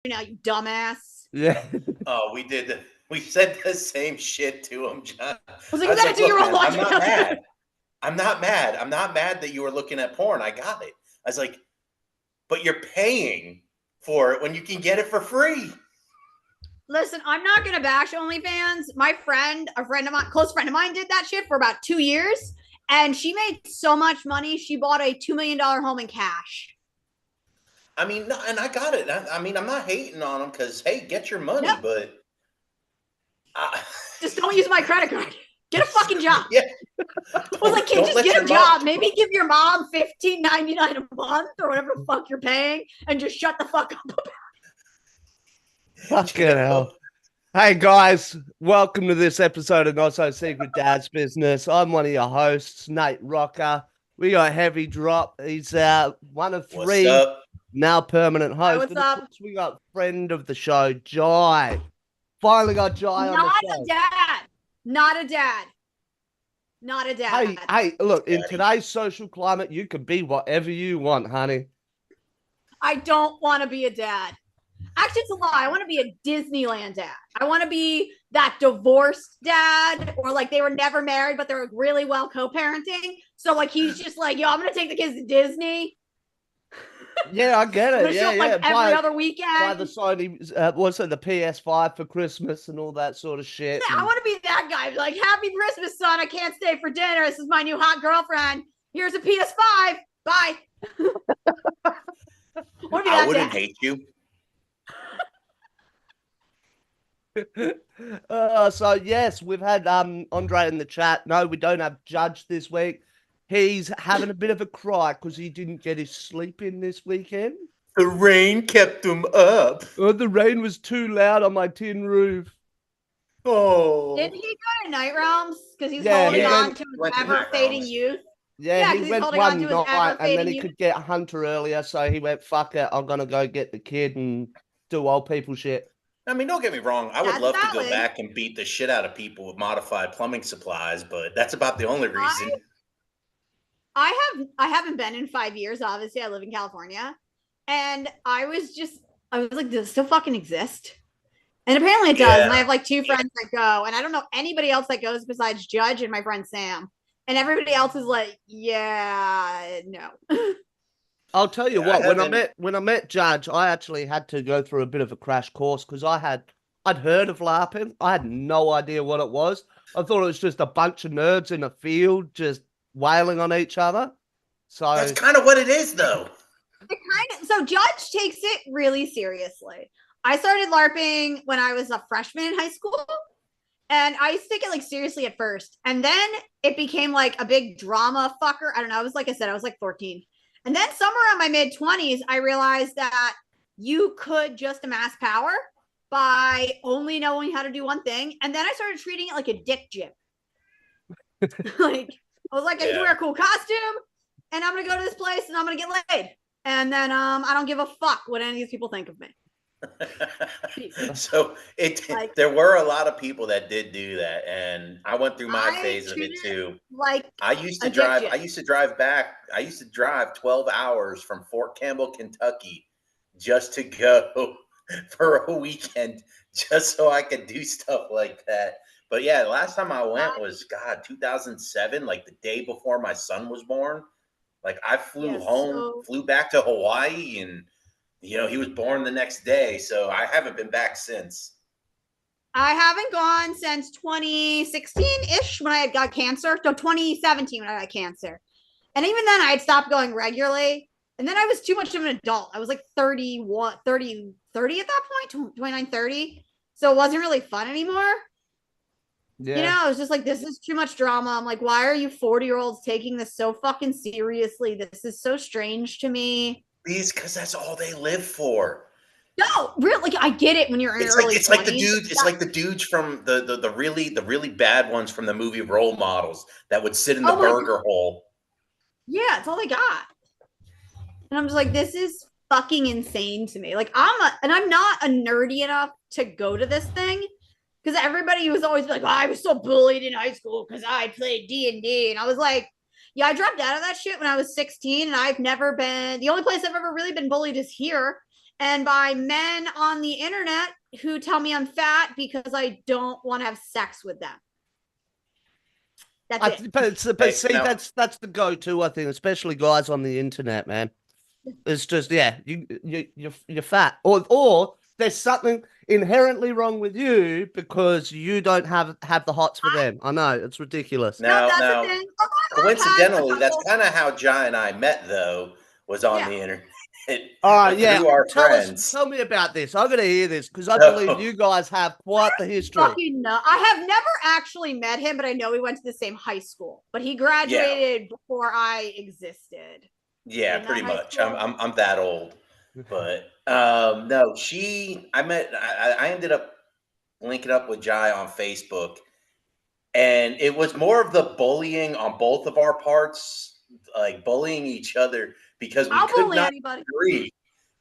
now, you dumbass. Yeah. Oh, we said the same shit to him, John. I was like, is that a 2-year-old man, I'm watching? not mad. I'm not mad. I'm not mad that you were looking at porn. I got it. I was like, but you're paying for it when you can get it for free. Listen, I'm not going to bash OnlyFans. My friend, close friend of mine did that shit for about 2 years. And she made so much money. She bought a $2 million home in cash. I mean, no, and I got it. I mean, I'm not hating on them because, hey, get your money, but just don't use my credit card. Get a fucking job. Yeah. I was like, kid, just get a job. Maybe give your mom $15.99 a month or whatever the fuck you're paying, and just shut the fuck up about it. Fucking hell. Hey guys, welcome to this episode of Not So Secret Dad's Business. I'm one of your hosts, Nate Rocker. We got Heavy Drop. He's one of three now permanent hosts. What's up? We got friend of the show, Jai. Finally got Jai on the show. Not a dad. Hey, look, in today's social climate, you can be whatever you want, honey. I don't want to be a dad. Actually, it's a lie. I want to be a Disneyland dad. I want to be that divorced dad, or like they were never married, but they're really well co-parenting. So like he's just like, yo, I'm gonna take the kids to Disney. Yeah, I get it. Yeah, like every other weekend. Buy the Sony, what's it, the PS5 for Christmas and all that sort of shit. Yeah, I want to be that guy. Like, happy Christmas, son. I can't stay for dinner. This is my new hot girlfriend. Here's a PS5. Bye. I wouldn't hate you. So yes, we've had Andre in the chat. No, we don't have Judge this week. He's having a bit of a cry because he didn't get his sleep in this weekend. The rain kept him up. Oh, the rain was too loud on my tin roof. Oh. Did he go to Night Realms? Because he's holding on to his ever-fading youth. Yeah, he went one night and then he could get Hunter earlier, so he went, fuck it, I'm going to go get the kid and do old people shit. I mean, don't get me wrong. I would love to go back and beat the shit out of people with modified plumbing supplies, but that's about the only reason. I haven't been in 5 years. Obviously, I live in California, and I was like, does it still fucking exist? And apparently it does. Yeah. And I have like 2 friends that go, and I don't know anybody else that goes besides Judge and my friend Sam. And everybody else is like, yeah, no. I'll tell you what, when I met Judge, I actually had to go through a bit of a crash course because I'd heard of LARPing. I had no idea what it was. I thought it was just a bunch of nerds in a field just wailing on each other. So that's kind of what it is, though. So Judge takes it really seriously. I started LARPing when I was a freshman in high school, and I used to take it like seriously at first, and then it became like a big drama fucker. I don't know. I was like 14, and then somewhere around my mid-20s, I realized that you could just amass power by only knowing how to do one thing, and then I started treating it like a dick gym. Like, I was like, I need to wear a cool costume, and I'm going to go to this place, and I'm going to get laid. And then I don't give a fuck what any of these people think of me. So there were a lot of people that did do that, and I went through my phase of it too. Like I used to drive 12 hours from Fort Campbell, Kentucky, just to go for a weekend, just so I could do stuff like that. But yeah, the last time I went was 2007, like the day before my son was born. Like I flew back to Hawaii, and he was born the next day. So I haven't been back since. I haven't gone since 2016-ish when I had got cancer. No, 2017 when I got cancer. And even then I had stopped going regularly. And then I was too much of an adult. I was like 30 at that point, 29, 30. So it wasn't really fun anymore. Yeah. I was just like, this is too much drama. I'm like, why are you 40-year-olds taking this so fucking seriously? This is so strange to me. Because that's all they live for. No, really, like I get it when you're in early 20s. Like the dudes. It's like the dudes from the really bad ones from the movie Role Models that would sit in the burger hole. Yeah, it's all they got. And I'm just like, this is fucking insane to me. Like I'm not a nerdy enough to go to this thing. Because everybody was always like, I was so bullied in high school because I played D&D. And I was like, yeah, I dropped out of that shit when I was 16. And I've never been, the only place I've ever really been bullied is here. and by men on the internet who tell me I'm fat because I don't want to have sex with them. That's it. But see, that's the go-to, I think, especially guys on the internet, man. It's just, yeah, you're fat, or there's something inherently wrong with you because you don't have the hots for them. I know, it's ridiculous. Now, coincidentally, that's kind of how Jai and I met, though, was on the internet. Yeah. Our friends. Tell me about this. I'm going to hear this because I believe you guys have quite the history. I have never actually met him, but I know we went to the same high school. But he graduated before I existed. Yeah, pretty much. I'm that old. But no, I ended up linking up with Jai on Facebook, and it was more of the bullying on both of our parts, like bullying each other because we could not agree.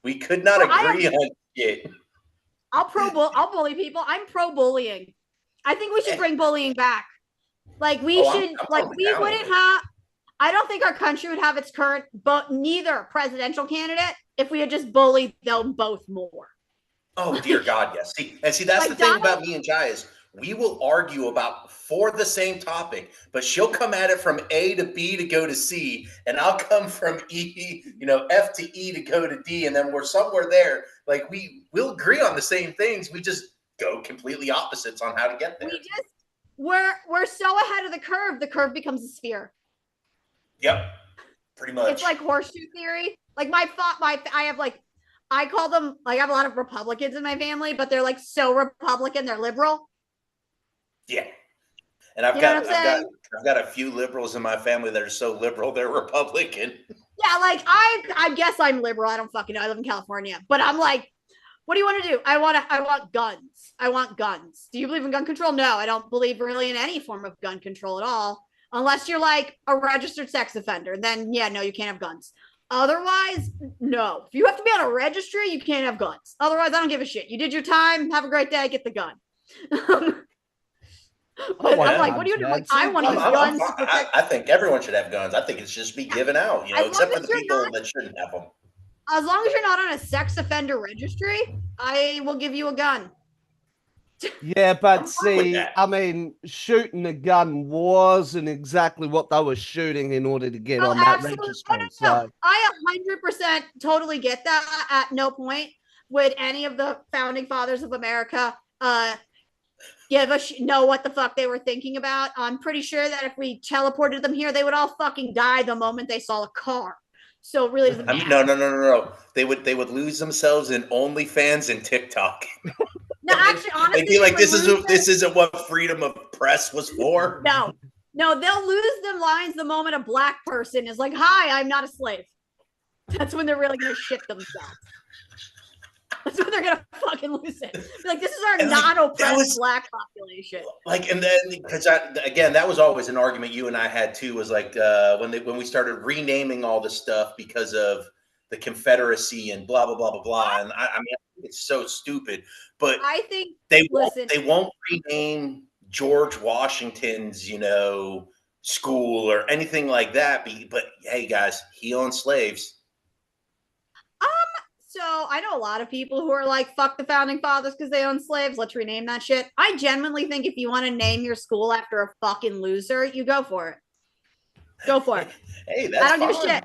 We could not agree on shit. I'll bully people. I'm pro bullying. I think we should bring bullying back. Like we wouldn't have. I don't think our country would have its current, but neither presidential candidate if we had just bullied them both more. Oh dear God, yes. See, that's like the thing about me and Jai is we will argue for the same topic, but she'll come at it from A to B to go to C, and I'll come from F to E to go to D, and then we're somewhere there. Like we'll agree on the same things. We just go completely opposites on how to get there. We're so ahead of the curve. The curve becomes a sphere. Yep, pretty much. It's like horseshoe theory. Like I call them, like, I have a lot of Republicans in my family, but they're like so Republican, they're liberal. Yeah. And I've got a few liberals in my family that are so liberal they're Republican. Yeah, like I guess I'm liberal. I don't fucking know. I live in California. But I'm like, what do you want to do? I want guns. I want guns. Do you believe in gun control? No, I don't believe really in any form of gun control at all. Unless you're like a registered sex offender, then yeah, no, you can't have guns. Otherwise, no. If you have to be on a registry, you can't have guns. Otherwise, I don't give a shit. You did your time. Have a great day. Get the gun. I'm like, what do you do? Like, I want to use guns. I think everyone should have guns. I think it should just be given out, except for the people that shouldn't have them. As long as you're not on a sex offender registry, I will give you a gun. Yeah, but see, I mean, shooting a gun wasn't exactly what they were shooting in order to get on that registry. No. I 100% totally get that. At no point would any of the founding fathers of America know what the fuck they were thinking about. I'm pretty sure that if we teleported them here, they would all fucking die the moment they saw a car. So it really doesn't matter. No. They would lose themselves in OnlyFans and TikTok. No, actually, honestly, they'd be like, this isn't what freedom of press was for. No, they'll lose their lines the moment a black person is like, "Hi, I'm not a slave." That's when they're really gonna shit themselves. That's when they're gonna fucking lose it. Be like, this is our non-oppressed black population. Like, and then because that was always an argument you and I had too. Was like when we started renaming all this stuff because of the Confederacy and blah blah blah blah blah. And I mean, it's so stupid. But I think they won't rename George Washington's, school or anything like that. But hey, guys, he owned slaves. So I know a lot of people who are like, fuck the founding fathers because they own slaves. Let's rename that shit. I genuinely think if you want to name your school after a fucking loser, you go for it. Go for it. Hey, that's I don't give a shit.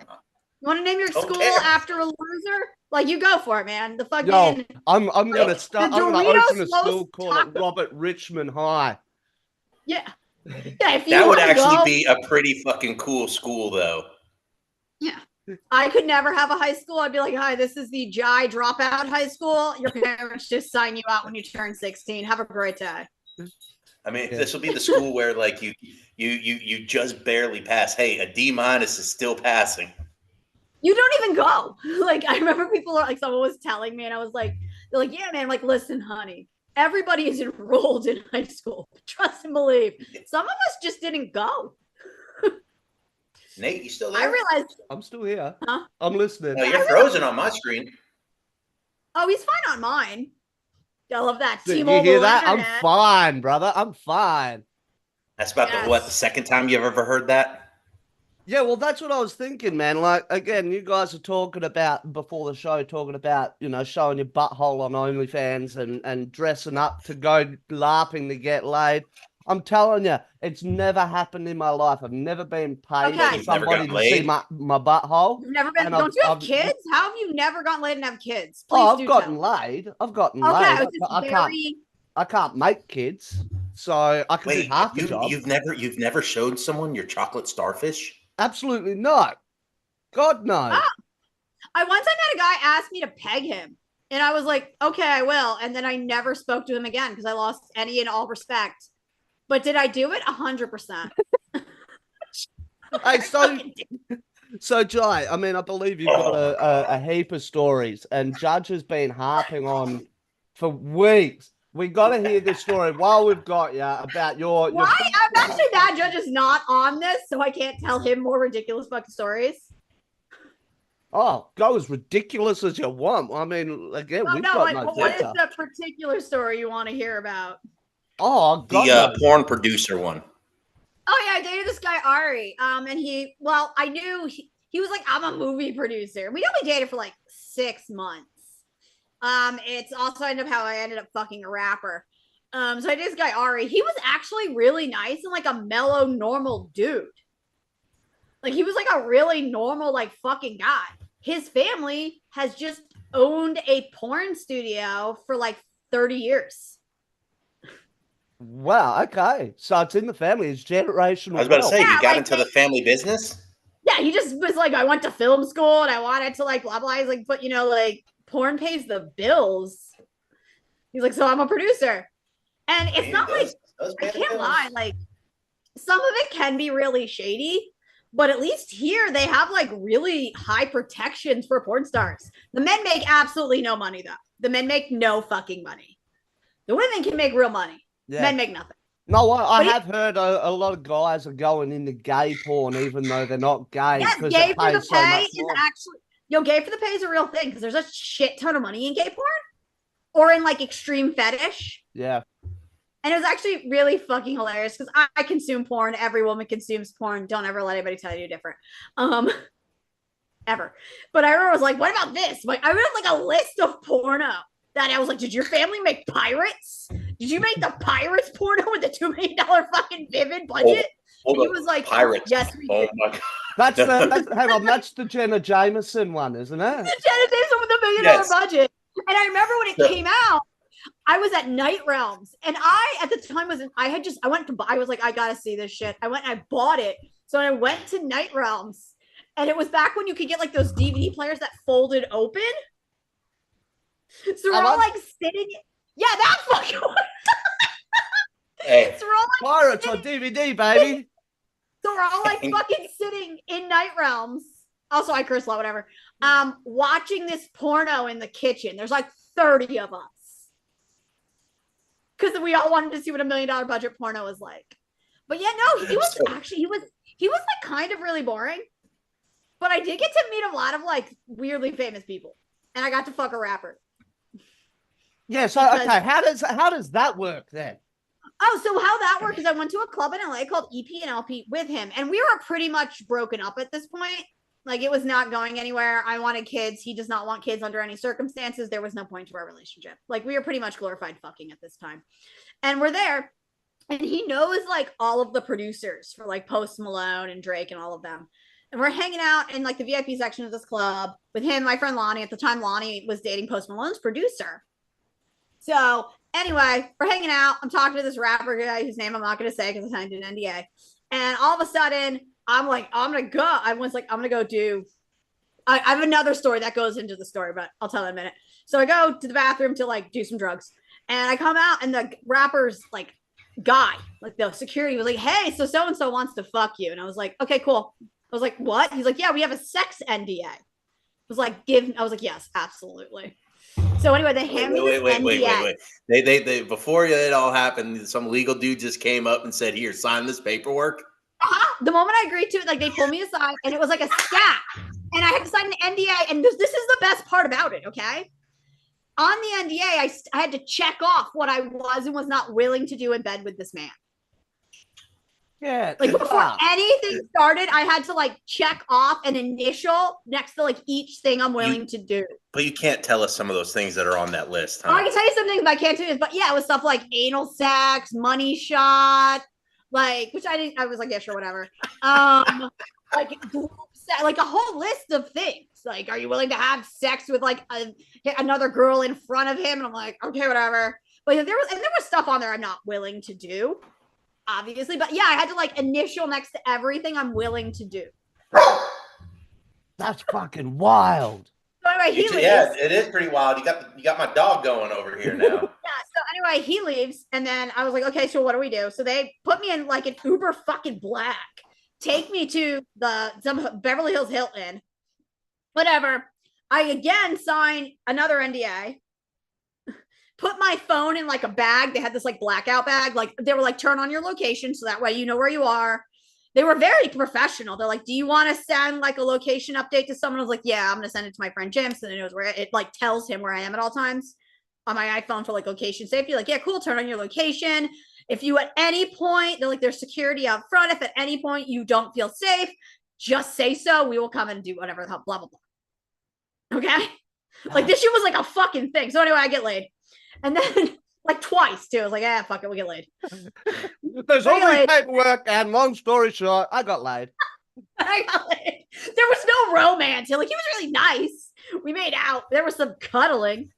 You want to name your school after a loser? Like, you go for it, man. The fucking. Yo, I'm gonna start. I'm gonna open a school called Robert Richmond High. Yeah. Yeah. If you that would actually be a pretty fucking cool school, though. Yeah. I could never have a high school. I'd be like, hi, this is the Jai dropout high school. Your parents just sign you out when you turn 16. Have a great day. I mean, this will be the school where like you just barely pass. Hey, a D- is still passing. You don't even go. Like, I remember people are like, someone was telling me, and I was like, they're like, yeah, man. I'm like, listen, honey, everybody is enrolled in high school. Trust and believe. Some of us just didn't go. Nate, you still there? I realized I'm still here. Huh? I'm listening. No, you're frozen on my screen. Oh, he's fine on mine. I love that. T-Mobile, you hear that? Internet. I'm fine, brother. I'm fine. That's about the second time you've ever heard that? Yeah, well, that's what I was thinking, man. Like, again, you guys are talking about before the show, talking about, showing your butthole on OnlyFans and dressing up to go LARPing to get laid. I'm telling you, it's never happened in my life. I've never been paid Okay. for You've never somebody gotten to see laid? my butthole. You've never been. And Don't you have I've kids? How have you never gotten laid and have kids? oh, Please I've do gotten tell. laid. I've gotten Okay, laid. I was just I can't. very. I can't make kids, so I can do Wait, half the job. you've never showed someone your chocolate starfish? Absolutely not. God no. Oh, I once I had a guy ask me to peg him, and I was like, okay, I will. And then I never spoke to him again because I lost any and all respect. But did I do it? 100%. Hey, so Jai, I mean, I believe you've got a heap of stories, and Judge has been harping on for weeks. We got to hear this story while we've got you about your. Why? I'm actually mad Judge is not on this, so I can't tell him more ridiculous fucking stories. Oh, go as ridiculous as you want. I mean, again, we've got no what is filter. the particular story you want to hear about? Oh, God, The porn producer one. Oh yeah, I dated this guy Ari. And I knew he was like, I'm a movie producer. We only dated for like 6 months. It's also ended up how I ended up fucking a rapper. So I dated this guy Ari. He was actually really nice and like a mellow, normal dude. Like he was like a really normal, like fucking guy. His family has just owned a porn studio for like 30 years. Wow, okay. So it's in the family. It's generational. I was about to say, Yeah, you got like into the family business? Yeah, he just was like, I went to film school and I wanted to like blah blah. He's like, but like porn pays the bills. He's like, so I'm a producer. And it's not like I can't lie, like some of it can be really shady, but at least here they have like really high protections for porn stars. The men make absolutely no money though. The men make no fucking money. The women can make real money. Yeah. Men make nothing. No, I have heard a lot of guys are going into gay porn even though they're not gay. Yes, gay for the pay is actually gay for the pay is a real thing because there's a shit ton of money in gay porn or in like extreme fetish. Yeah. And it was actually really fucking hilarious because I consume porn. Every woman consumes porn. Don't ever let anybody tell you different. Ever. But I remember I was like, what about this? Like I read like a list of porno that I was like, did your family make Pirates? Did you make the Pirates porno with the $2 million fucking Vivid budget? And he was like, Pirates. Yes, we did. My God. That's the Jenna Jameson one, isn't it? The Jenna Jameson with the $1 million budget. And I remember when it came out, I was at Night Realms, and I at the time I was like, I gotta see this shit. I went and I bought it. So I went to Night Realms, and it was back when you could get like those DVD players that folded open. So we're all like sitting. Yeah, that fucking one. Hey. So we're all like Pirates on DVD, baby. So we're all like fucking sitting in Night Realms. Also, I curse a lot, whatever. Watching this porno in the kitchen. There's like 30 of us. Because we all wanted to see what $1 million budget porno was like. But yeah, no, he was like kind of really boring. But I did get to meet a lot of like weirdly famous people. And I got to fuck a rapper. Yeah, so okay, how does that work then? Oh, so how that worked is I went to a club in LA called EP and LP with him, and we were pretty much broken up at this point. Like it was not going anywhere. I wanted kids. He does not want kids under any circumstances. There was no point to our relationship. Like we were pretty much glorified fucking at this time. And we're there, and he knows like all of the producers for like Post Malone and Drake and all of them. And we're hanging out in like the VIP section of this club with him, my friend Lonnie. At the time, Lonnie was dating Post Malone's producer. So anyway, we're hanging out. I'm talking to this rapper guy whose name I'm not going to say because I signed an NDA. And all of a sudden, I'm like, I'm going to go. I was like, I'm going to go do. I have another story that goes into the story, but I'll tell that in a minute. So I go to the bathroom to like do some drugs. And I come out and the rapper's like guy, like the security was like, hey, so-and-so wants to fuck you. And I was like, okay, cool. I was like, what? He's like, yeah, we have a sex NDA. I was like, yes, absolutely. So anyway, they hand me this NDA. They before it all happened, some legal dude just came up and said, "Here, sign this paperwork." The moment I agreed to it, like they pulled me aside, and it was like a stat, and I had to sign an NDA. And this is the best part about it. Okay, on the NDA, I had to check off what I was and was not willing to do in bed with this man. Yeah. Like before anything started, I had to like check off an initial next to like each thing I'm willing to do. But you can't tell us some of those things that are on that list, huh? Oh, I can tell you some things, but I can't do this. But yeah, it was stuff like anal sex, money shot, like which I didn't. I was like, yeah, sure, whatever. Like like a whole list of things. Like, are you willing to have sex with like another girl in front of him? And I'm like, okay, whatever. But there was stuff on there I'm not willing to do, obviously. But yeah, I had to like initial next to everything I'm willing to do. That's fucking wild. So anyway, he leaves. Yeah, it is pretty wild. You got my dog going over here now. Yeah. So anyway, he leaves, and then I was like, okay, so what do we do? So they put me in like an Uber fucking black, take me to some Beverly Hills Hilton, whatever. I again sign another NDA. Put my phone in like a bag. They had this like blackout bag. Like they were like, turn on your location so that way you know where you are. They were very professional. They're like, do you want to send like a location update to someone? I was like, yeah, I'm going to send it to my friend Jim so he knows where it like tells him where I am at all times on my iPhone for like location safety. Like, yeah, cool. Turn on your location. If you at any point, they're like, there's security out front. If at any point you don't feel safe, just say so. We will come and do whatever the hell, blah, blah, blah. Okay. Like this shit was like a fucking thing. So anyway, I get laid. And then like twice too. I was like, yeah, fuck it, we'll get laid. There's only paperwork, and long story short, I got laid. I got laid. There was no romance. Like he was really nice. We made out. There was some cuddling.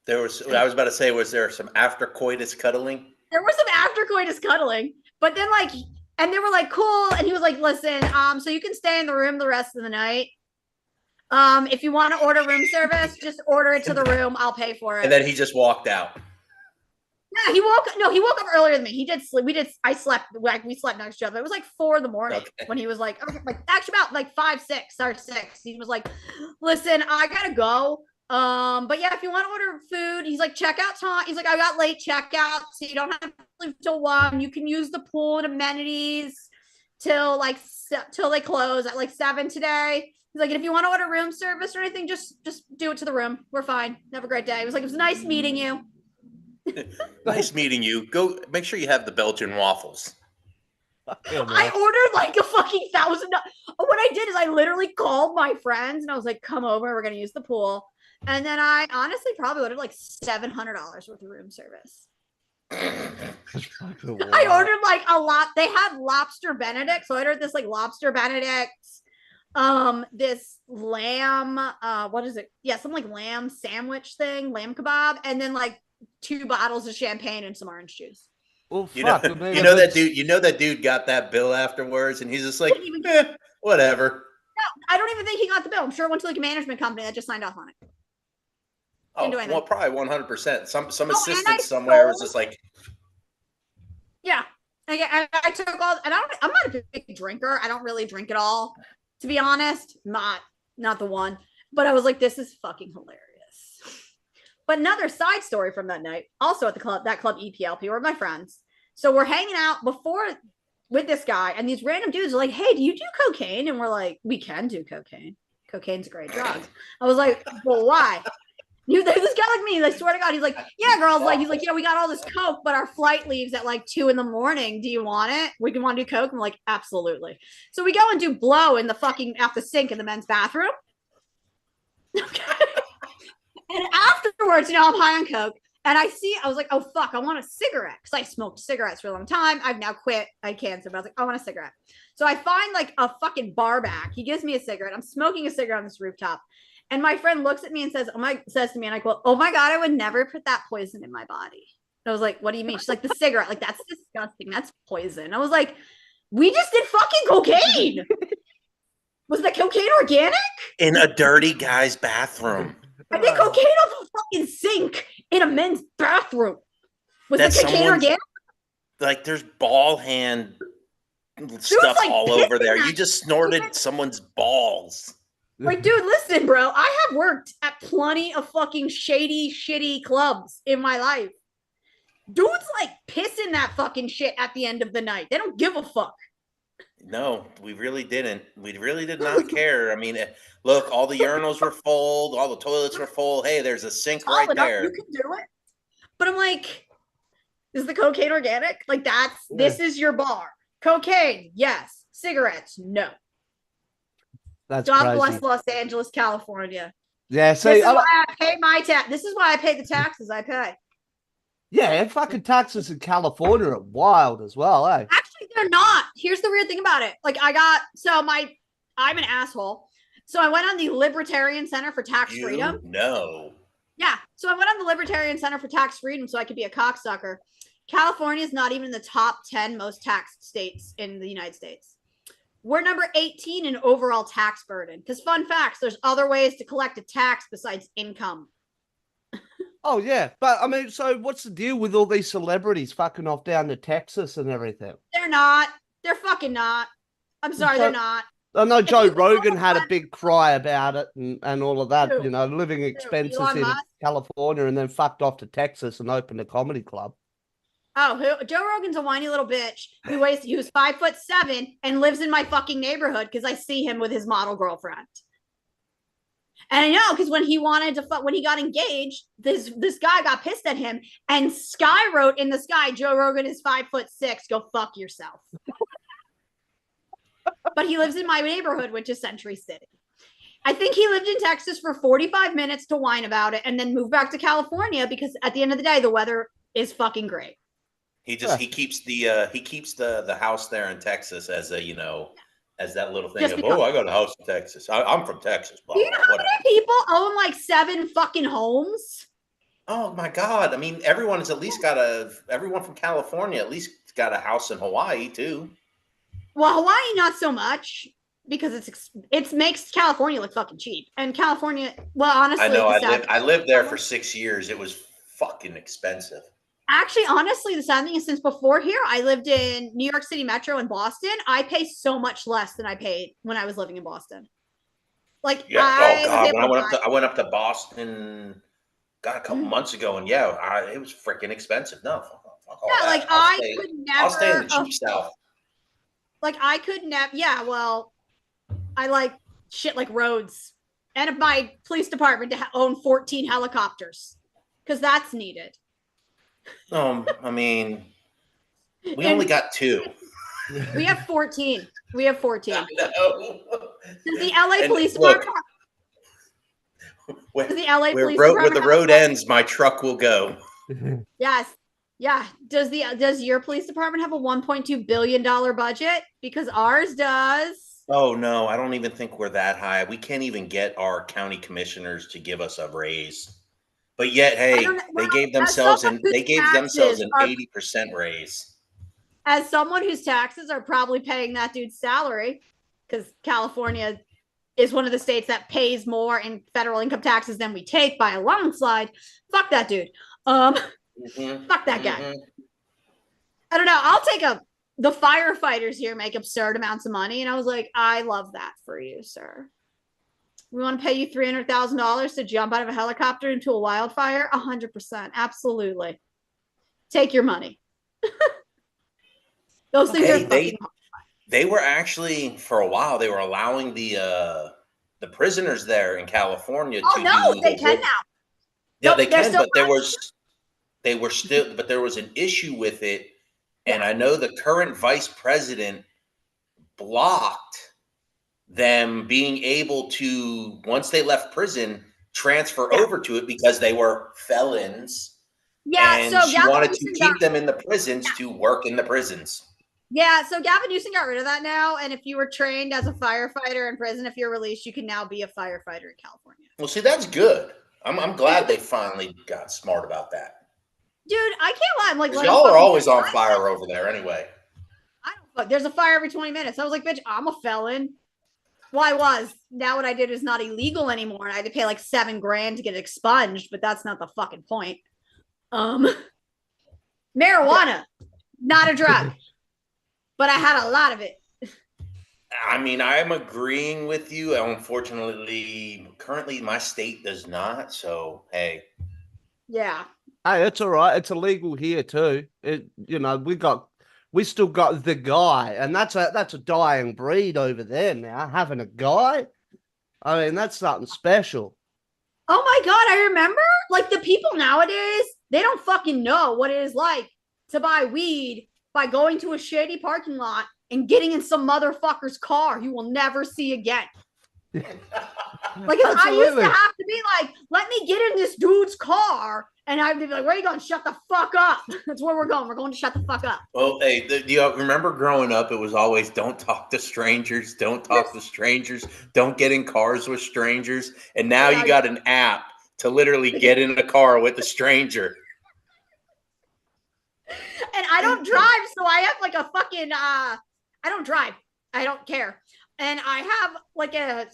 I was about to say, was there some after coitus cuddling? There was some after coitus cuddling, but then like, and they were like, cool. And he was like, listen, so you can stay in the room the rest of the night. If you want to order room service, just order it to the room. I'll pay for it. And then he just walked out. Yeah, he woke up earlier than me. He did sleep. We slept next to each other. It was like 4 a.m. when he was like actually about like 5, 6 or 6. He was like, listen, I gotta go. But yeah, if you want to order food, he's like, checkout time. He's like, I got late checkout, so you don't have to leave till 1. You can use the pool and amenities till they close at like 7 today. He's like, and if you want to order room service or anything, just do it to the room. We're fine. Have a great day. He was like, it was nice meeting you. Nice meeting you. Go make sure you have the Belgian waffles. I ordered like a fucking $1,000. What I did is I literally called my friends and I was like, come over, we're gonna use the pool. And then I honestly probably ordered like $700 worth of room service. I ordered like a lot. They had lobster Benedict, so I ordered this like lobster Benedict, this lamb, what is it? Yeah, some like lamb sandwich thing, lamb kebab, and then like 2 bottles of champagne and some orange juice. Well, you know that dude got that bill afterwards, and he's just like, whatever. No, I don't even think he got the bill. I'm sure it went to like a management company that just signed off on it. Oh, well, probably 100%. Some assistant somewhere was just like, yeah. I took all, and I'm not a big drinker. I don't really drink at all, to be honest. Not the one. But I was like, this is fucking hilarious. But another side story from that night, also at that club EPLP, were my friends. So we're hanging out before with this guy, and these random dudes are like, hey, do you do cocaine? And we're like, we can do cocaine. Cocaine's a great drug. I was like, well, why? This guy like me, I swear to God, he's like, yeah, girls, like, he's like, we got all this coke, but our flight leaves at like 2 a.m. Do you want it? We can want to do coke. I'm like, absolutely. So we go and do blow in the fucking at the sink in the men's bathroom. Okay. And afterwards, I'm high on coke, and I was like, oh fuck, I want a cigarette because I smoked cigarettes for a long time. I've now quit. I cancer, but I was like, I want a cigarette. So I find like a fucking bar back. He gives me a cigarette. I'm smoking a cigarette on this rooftop. And my friend looks at me and says to me, and I quote, oh my God, I would never put that poison in my body. And I was like, what do you mean? She's like, the cigarette, like, that's disgusting. That's poison. I was like, we just did fucking cocaine. Was the cocaine organic? In a dirty guy's bathroom. I did cocaine off a fucking sink in a men's bathroom. Was the cocaine organic? Like, there's ball hand stuff like all over there. You just snorted someone's balls. Like, dude, listen, bro. I have worked at plenty of fucking shady, shitty clubs in my life. Dudes like piss in that fucking shit at the end of the night. They don't give a fuck. No, we really didn't. We really did not care. I mean, look, all the urinals were full. All the toilets were full. Hey, there's a sink right there. You can do it. But I'm like, is the cocaine organic? Like, this is your bar. Cocaine, yes. Cigarettes, no. That's God crazy. bless Los Angeles, California. Yeah, This see, is why I pay my tax. This is why I pay the taxes I pay. yeah, fucking taxes in California are wild as well, eh? Actually, they're not. Here's the weird thing about it. Like, I'm an asshole. So I went on the Libertarian Center for Tax Freedom. No. Yeah. So I went on the Libertarian Center for Tax Freedom so I could be a cocksucker. California is not even in the top 10 most taxed states in the United States. We're number 18 in overall tax burden. Because fun facts, there's other ways to collect a tax besides income. Oh, yeah. But, I mean, so what's the deal with all these celebrities fucking off down to Texas and everything? They're not. They're fucking not. I'm sorry, they're not. I know Joe Rogan had a big cry about it and all of that, Who? you know, living expenses Elon in Musk? California and then fucked off to Texas and opened a comedy club. Oh, Joe Rogan's a whiny little bitch who was 5'7" and lives in my fucking neighborhood because I see him with his model girlfriend. And I know because when he wanted to when he got engaged, this guy got pissed at him and Sky wrote in the sky, Joe Rogan is 5'6". Go fuck yourself. But he lives in my neighborhood, which is Century City. I think he lived in Texas for 45 minutes to whine about it and then moved back to California because at the end of the day, the weather is fucking great. He keeps the house there in Texas as a, you know, as that little thing of, I got a house in Texas. I'm from Texas. Do you know how many people own like 7 fucking homes? Oh my God. I mean, everyone from California at least got a house in Hawaii too. Well, Hawaii, not so much because it makes California look fucking cheap. And California, well, honestly, I know. I lived there for 6 years. It was fucking expensive. Actually, honestly, the sad thing is since before here, I lived in New York City Metro and Boston. I pay so much less than I paid when I was living in Boston. Like, yeah. I went up to Boston, a couple months ago, and it was freaking expensive. No, I'll stay in the cheap South. Like, I could never. Yeah, well, I like shit like roads, and my police department to own 14 helicopters because that's needed. I mean, we only got 2. We have 14. We have 14. The LA Police Department. Where Yes. Yeah. Does your police department have a $1.2 billion budget? Because ours does. Oh no, I don't even think we're that high. We can't even get our county commissioners to give us a raise. But yet, hey, they gave themselves an 80% raise. As someone whose taxes are probably paying that dude's salary, because California is one of the states that pays more in federal income taxes than we take by a landslide. Fuck that dude. Fuck that guy. I don't know. I'll take the firefighters here make absurd amounts of money, and I was like, I love that for you, sir. We want to pay you $300,000 to jump out of a helicopter into a wildfire? 100%. Absolutely. Take your money. Those things are fucking hard. They were actually, for a while, they were allowing the prisoners there in California they can now. Yeah, they can, but there was an issue with it. And I know the current vice president blocked them being able to, once they left prison, transfer over to it because they were felons. Yeah, and so she wanted to keep them in the prisons to work in the prisons. Yeah, so Gavin Newsom got rid of that now. And if you were trained as a firefighter in prison, if you're released, you can now be a firefighter in California. Well, see, that's good. I'm glad they finally got smart about that. Dude, I can't lie. I'm like, y'all are always on fire over there anyway. I don't fuck. There's a fire every 20 minutes. I was like, bitch, I'm a felon. Well, I was. Now what I did is not illegal anymore. And I had to pay like $7,000 to get it expunged, but that's not the fucking point. Marijuana, not a drug, but I had a lot of it. I mean, I'm agreeing with you. Unfortunately, currently my state does not. So, hey. Yeah. Hey, it's all right. It's illegal here too. We still got the guy, and that's a dying breed over there now. Having a guy, I mean, that's something special. Oh my God, I remember like the people nowadays, they don't fucking know what it is like to buy weed by going to a shady parking lot and getting in some motherfucker's car you will never see again. Like, if I used to have to be like, let me get in this dude's car, and I'd be like, where are you going? Shut the fuck up. That's where we're going. We're going to shut the fuck up. Well, hey, do you remember growing up, it was always don't talk to strangers, don't talk to strangers, don't get in cars with strangers. And now you got an app to literally get in a car with a stranger. And I don't drive, so I have like a fucking, I don't drive. I don't care. And I have like a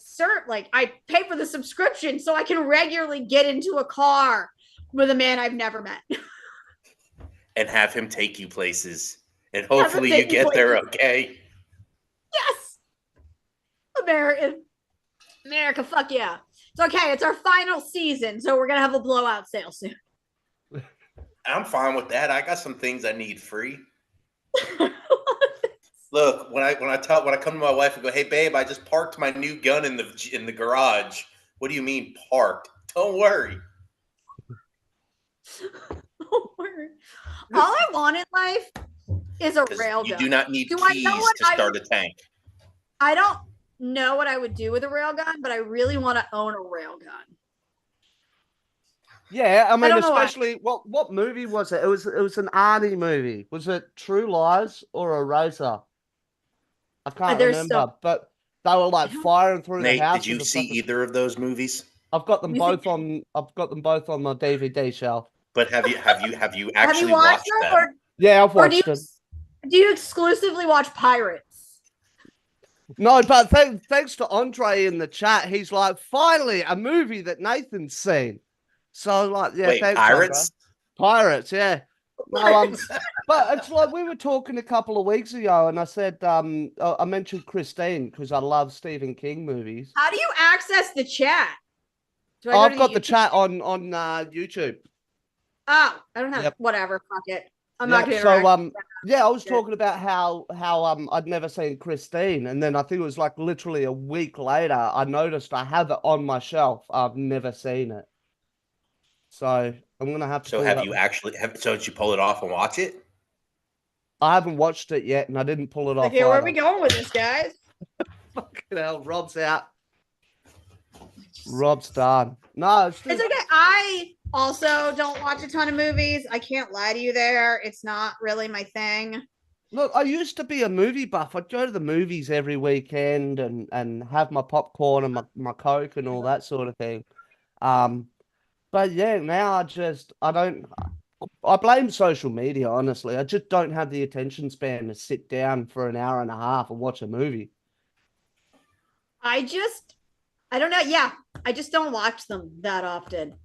like I pay for the subscription so I can regularly get into a car with a man I've never met. And have him take you places. And hopefully you get there okay. Yes. America, fuck yeah. It's okay. It's our final season, so we're going to have a blowout sale soon. I'm fine with that. I got some things I need free. Look, when I come to my wife and go, "Hey babe, I just parked my new gun in the garage." What do you mean parked? Don't worry. Don't worry. All I want in life is a railgun. You do not need keys to start a tank. I don't know what I would do with a railgun, but I really want to own a railgun. Yeah, I mean, especially what movie was it? It was an Arnie movie. Was it True Lies or Eraser? I can't remember, but they were like firing through the house. Did you see either of those movies? I've got them both on. I've got them both on my DVD shelf. But have you actually watched them? Yeah, I've watched them. Do you exclusively watch Pirates? No, but thanks to Andre in the chat, he's like, finally a movie that Nathan's seen. So like, yeah, wait, thanks, Pirates? Andre. Pirates, yeah. No, but it's like we were talking a couple of weeks ago, and I said I mentioned Christine because I love Stephen King movies. How do you access the chat? I've got the chat on YouTube. Oh, I don't have whatever. Fuck it. I'm not gonna interact. So yeah, I was talking about how I'd never seen Christine, and then I think it was like literally a week later I noticed I have it on my shelf. I've never seen it. So I'm gonna have to. So have you actually? So did you pull it off and watch it? I haven't watched it yet, and I didn't pull it off. Okay, where are we going with this, guys? Fucking hell, Rob's out. Rob's done. No, it's okay. I also don't watch a ton of movies. I can't lie to you there. It's not really my thing. Look, I used to be a movie buff. I'd go to the movies every weekend and have my popcorn and my Coke and all that sort of thing. But yeah, now I blame social media, honestly. I just don't have the attention span to sit down for an hour and a half and watch a movie. I don't know. Yeah, I just don't watch them that often.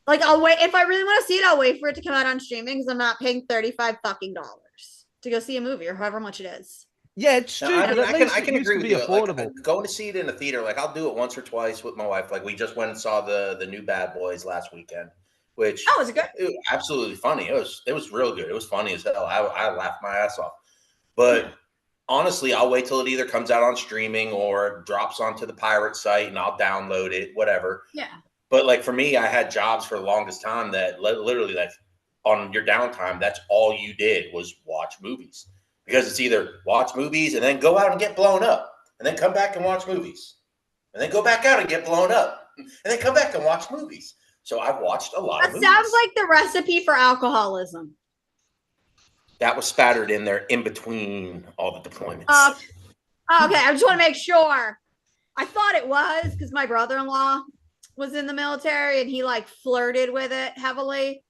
Like, I'll wait. If I really want to see it, I'll wait for it to come out on streaming because I'm not paying $35 fucking to go see a movie or however much it is. Yeah, it's stupid. I can agree with you. Affordable. Like, going to see it in a theater, like I'll do it once or twice with my wife. Like we just went and saw the new Bad Boys last weekend, which was it good? It was absolutely funny. It was real good. It was funny as hell. I laughed my ass off. But honestly, I'll wait till it either comes out on streaming or drops onto the pirate site, and I'll download it, whatever. Yeah. But like for me, I had jobs for the longest time that literally, like on your downtime, that's all you did was watch movies. Because it's either watch movies and then go out and get blown up, and then come back and watch movies, and then go back out and get blown up, and then come back and watch movies. So I've watched a lot of movies. That sounds like the recipe for alcoholism. That was spattered in there in between all the deployments. Okay, I just want to make sure. I thought it was because my brother-in-law was in the military and he like flirted with it heavily.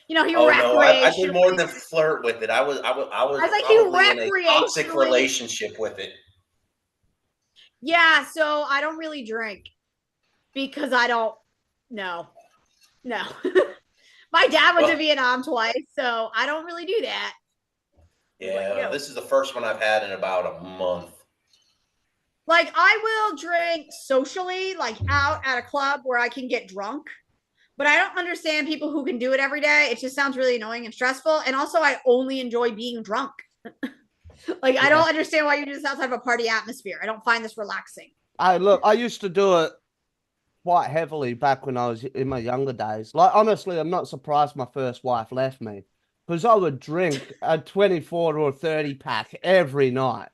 He recreationally. I did more than flirt with it. I was like in a toxic relationship with it. Yeah, so I don't really drink because I don't. No. My dad went to Vietnam twice, so I don't really do that. Yeah, this is the first one I've had in about a month. Like I will drink socially, like out at a club where I can get drunk. But I don't understand people who can do it every day. It just sounds really annoying and stressful. And also, I only enjoy being drunk. Like, I don't understand why you do this outside of a party atmosphere. I don't find this relaxing. I used to do it quite heavily back when I was in my younger days. Like, honestly, I'm not surprised my first wife left me because I would drink a 24 or 30 pack every night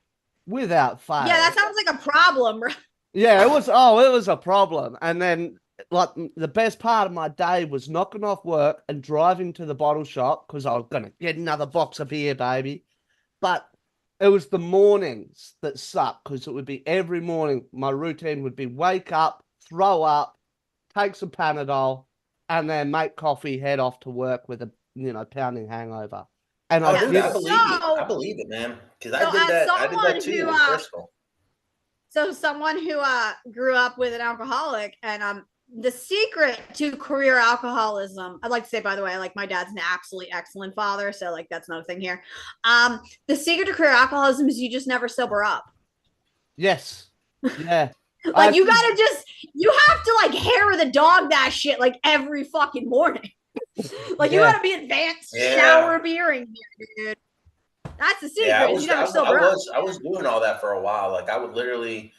without fail. Yeah, that sounds like a problem. Yeah, it was a problem. And then like the best part of my day was knocking off work and driving to the bottle shop because I was gonna get another box of beer, baby. But it was the mornings that sucked because it would be every morning. My routine would be wake up, throw up, take some Panadol, and then make coffee, head off to work with a pounding hangover. And I believe it, man. Because I did that too in Bristol. So someone who grew up with an alcoholic, and the secret to career alcoholism, I'd like to say, by the way, like my dad's an absolutely excellent father, so like that's not a thing here. The secret to career alcoholism is you just never sober up. Yes. Yeah. Like you have to like hair the dog that shit like every fucking morning. Like you gotta be advanced shower beering here, dude. That's the secret. Yeah, I was doing all that for a while. Like I would literally,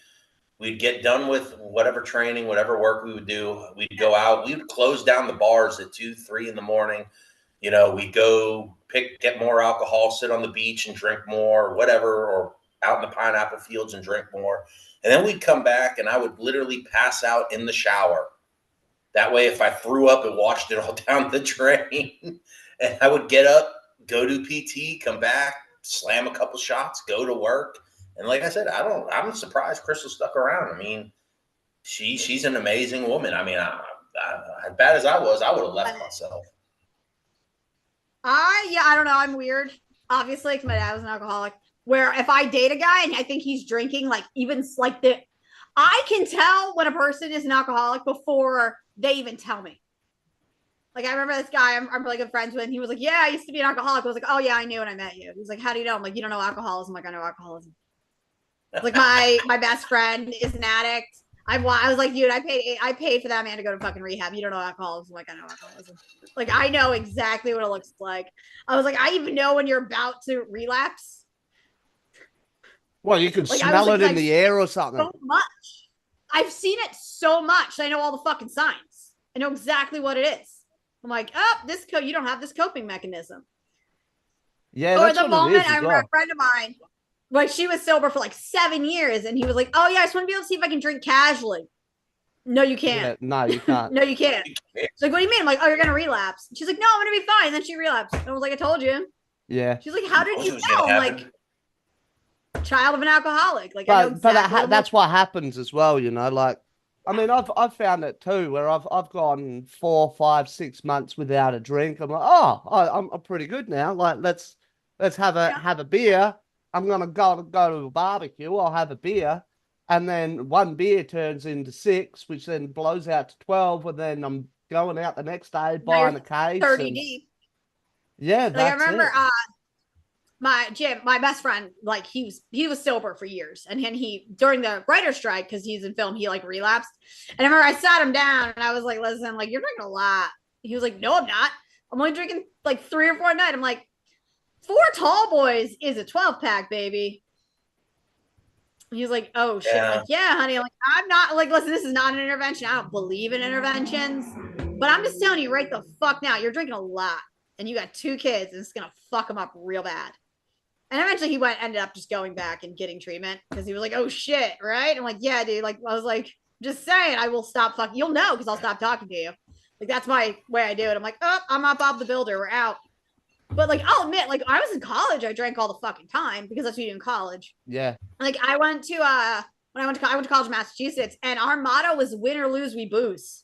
we'd get done with whatever training, whatever work we would do. We'd go out. We would close down the bars at 2, 3 in the morning. You know, we'd go get more alcohol, sit on the beach and drink more, or whatever, or out in the pineapple fields and drink more. And then we'd come back and I would literally pass out in the shower. That way, if I threw up, it washed it all down the drain. And I would get up, go to PT, come back, slam a couple shots, go to work. And like I said, I'm surprised Crystal stuck around. I mean, she's an amazing woman. I mean, as bad as I was, I would have left myself. I don't know. I'm weird. Obviously, because my dad was an alcoholic. Where if I date a guy and I think he's drinking, like even like I can tell when a person is an alcoholic before they even tell me. Like I remember this guy I'm really good friends with. And he was like, "Yeah, I used to be an alcoholic." I was like, "Oh yeah, I knew when I met you." He was like, "How do you know?" I'm like, "You don't know alcoholism." I'm like, "I know alcoholism." Like my best friend is an addict. I was like, dude, I paid for that man to go to fucking rehab. You don't know alcoholism. I'm like, I know alcoholism. Like I know exactly what it looks like. I was like, I even know when you're about to relapse. Well, you can smell it in the air or something. So much. I've seen it so much. I know all the fucking signs. I know exactly what it is. I'm like, oh, you don't have this coping mechanism. Yeah. Or the moment I remember a friend of mine, like she was sober for like 7 years, and he was like, "Oh yeah, I just want to be able to see if I can drink casually." No, you can't. Yeah, no, you can't. No, you can't. She's like, "What do you mean?" I'm like, "Oh, you're gonna relapse." She's like, "No, I'm gonna be fine." And then she relapsed. And I was like, "I told you." Yeah. She's like, "How did you know?" I'm like, child of an alcoholic. Like, I know that's what happens as well, you know. Like, I mean, I've found it too, where I've gone 4, 5, 6 months without a drink. I'm like, I'm pretty good now. Like, let's have a beer. I'm gonna go to a barbecue. I'll have a beer, and then one beer turns into 6, which then blows out to 12, and then I'm going out the next day buying a case. 30 deep. Yeah, like I remember my best friend, like he was sober for years, and he during the writer's strike, because he's in film, he like relapsed. And I remember I sat him down and I was like, "Listen, like you're drinking a lot." He was like, "No, I'm not. I'm only drinking like 3 or 4 a night." I'm like, 4 tall boys is a 12-pack, baby. He's like, "Oh shit." Yeah. Like, yeah, honey. I'm like, I'm not like, listen, this is not an intervention. I don't believe in interventions, but I'm just telling you right the fuck now, you're drinking a lot and you got 2 kids and it's gonna fuck them up real bad. And eventually he ended up just going back and getting treatment because he was like, "Oh shit," right? I'm like, "Yeah, dude." Like I was like, just saying, I will stop fucking. You'll know because I'll stop talking to you. Like that's my way I do it. I'm like, "Oh, I'm not Bob the Builder. We're out." But like, I'll admit, like I was in college, I drank all the fucking time because that's what you do in college. Yeah. Like I went to I went to college in Massachusetts, and our motto was "Win or lose, we booze."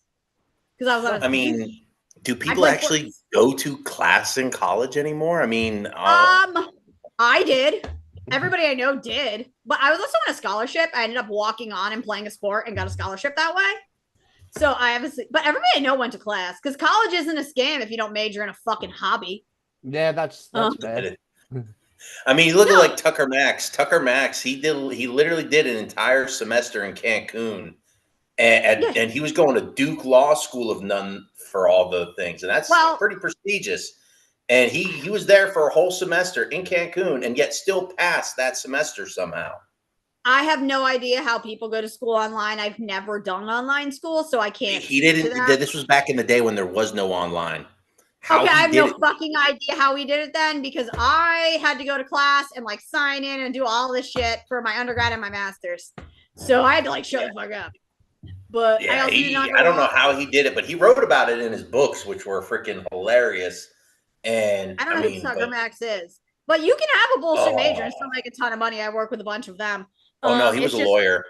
Because I was on. I mean, do people actually go to class in college anymore? I mean, I did. Everybody I know did, but I was also on a scholarship. I ended up walking on and playing a sport and got a scholarship that way. So but everybody I know went to class because college isn't a scam if you don't major in a fucking hobby. Yeah, that's bad. I mean, look at like Tucker Max. Tucker Max, he literally did an entire semester in Cancun, and he was going to Duke Law School of none for all the things, and that's pretty prestigious. And he was there for a whole semester in Cancun, and yet still passed that semester somehow. I have no idea how people go to school online. I've never done online school, so I can't. He didn't. This was back in the day when there was no online. how okay, I have he no did it. fucking idea how he did it then because I had to go to class and like sign in and do all this shit for my undergrad and my master's. So I had to like shut the fuck up. But I Yeah, also did not go I to don't know law. how he did it, but he wrote about it in his books, which were freaking hilarious. And I don't I know who mean, Tucker but Max is. But you can have a bullshit major and oh, still make a ton of money. I work with a bunch of them. oh no, he was It's a just, lawyer.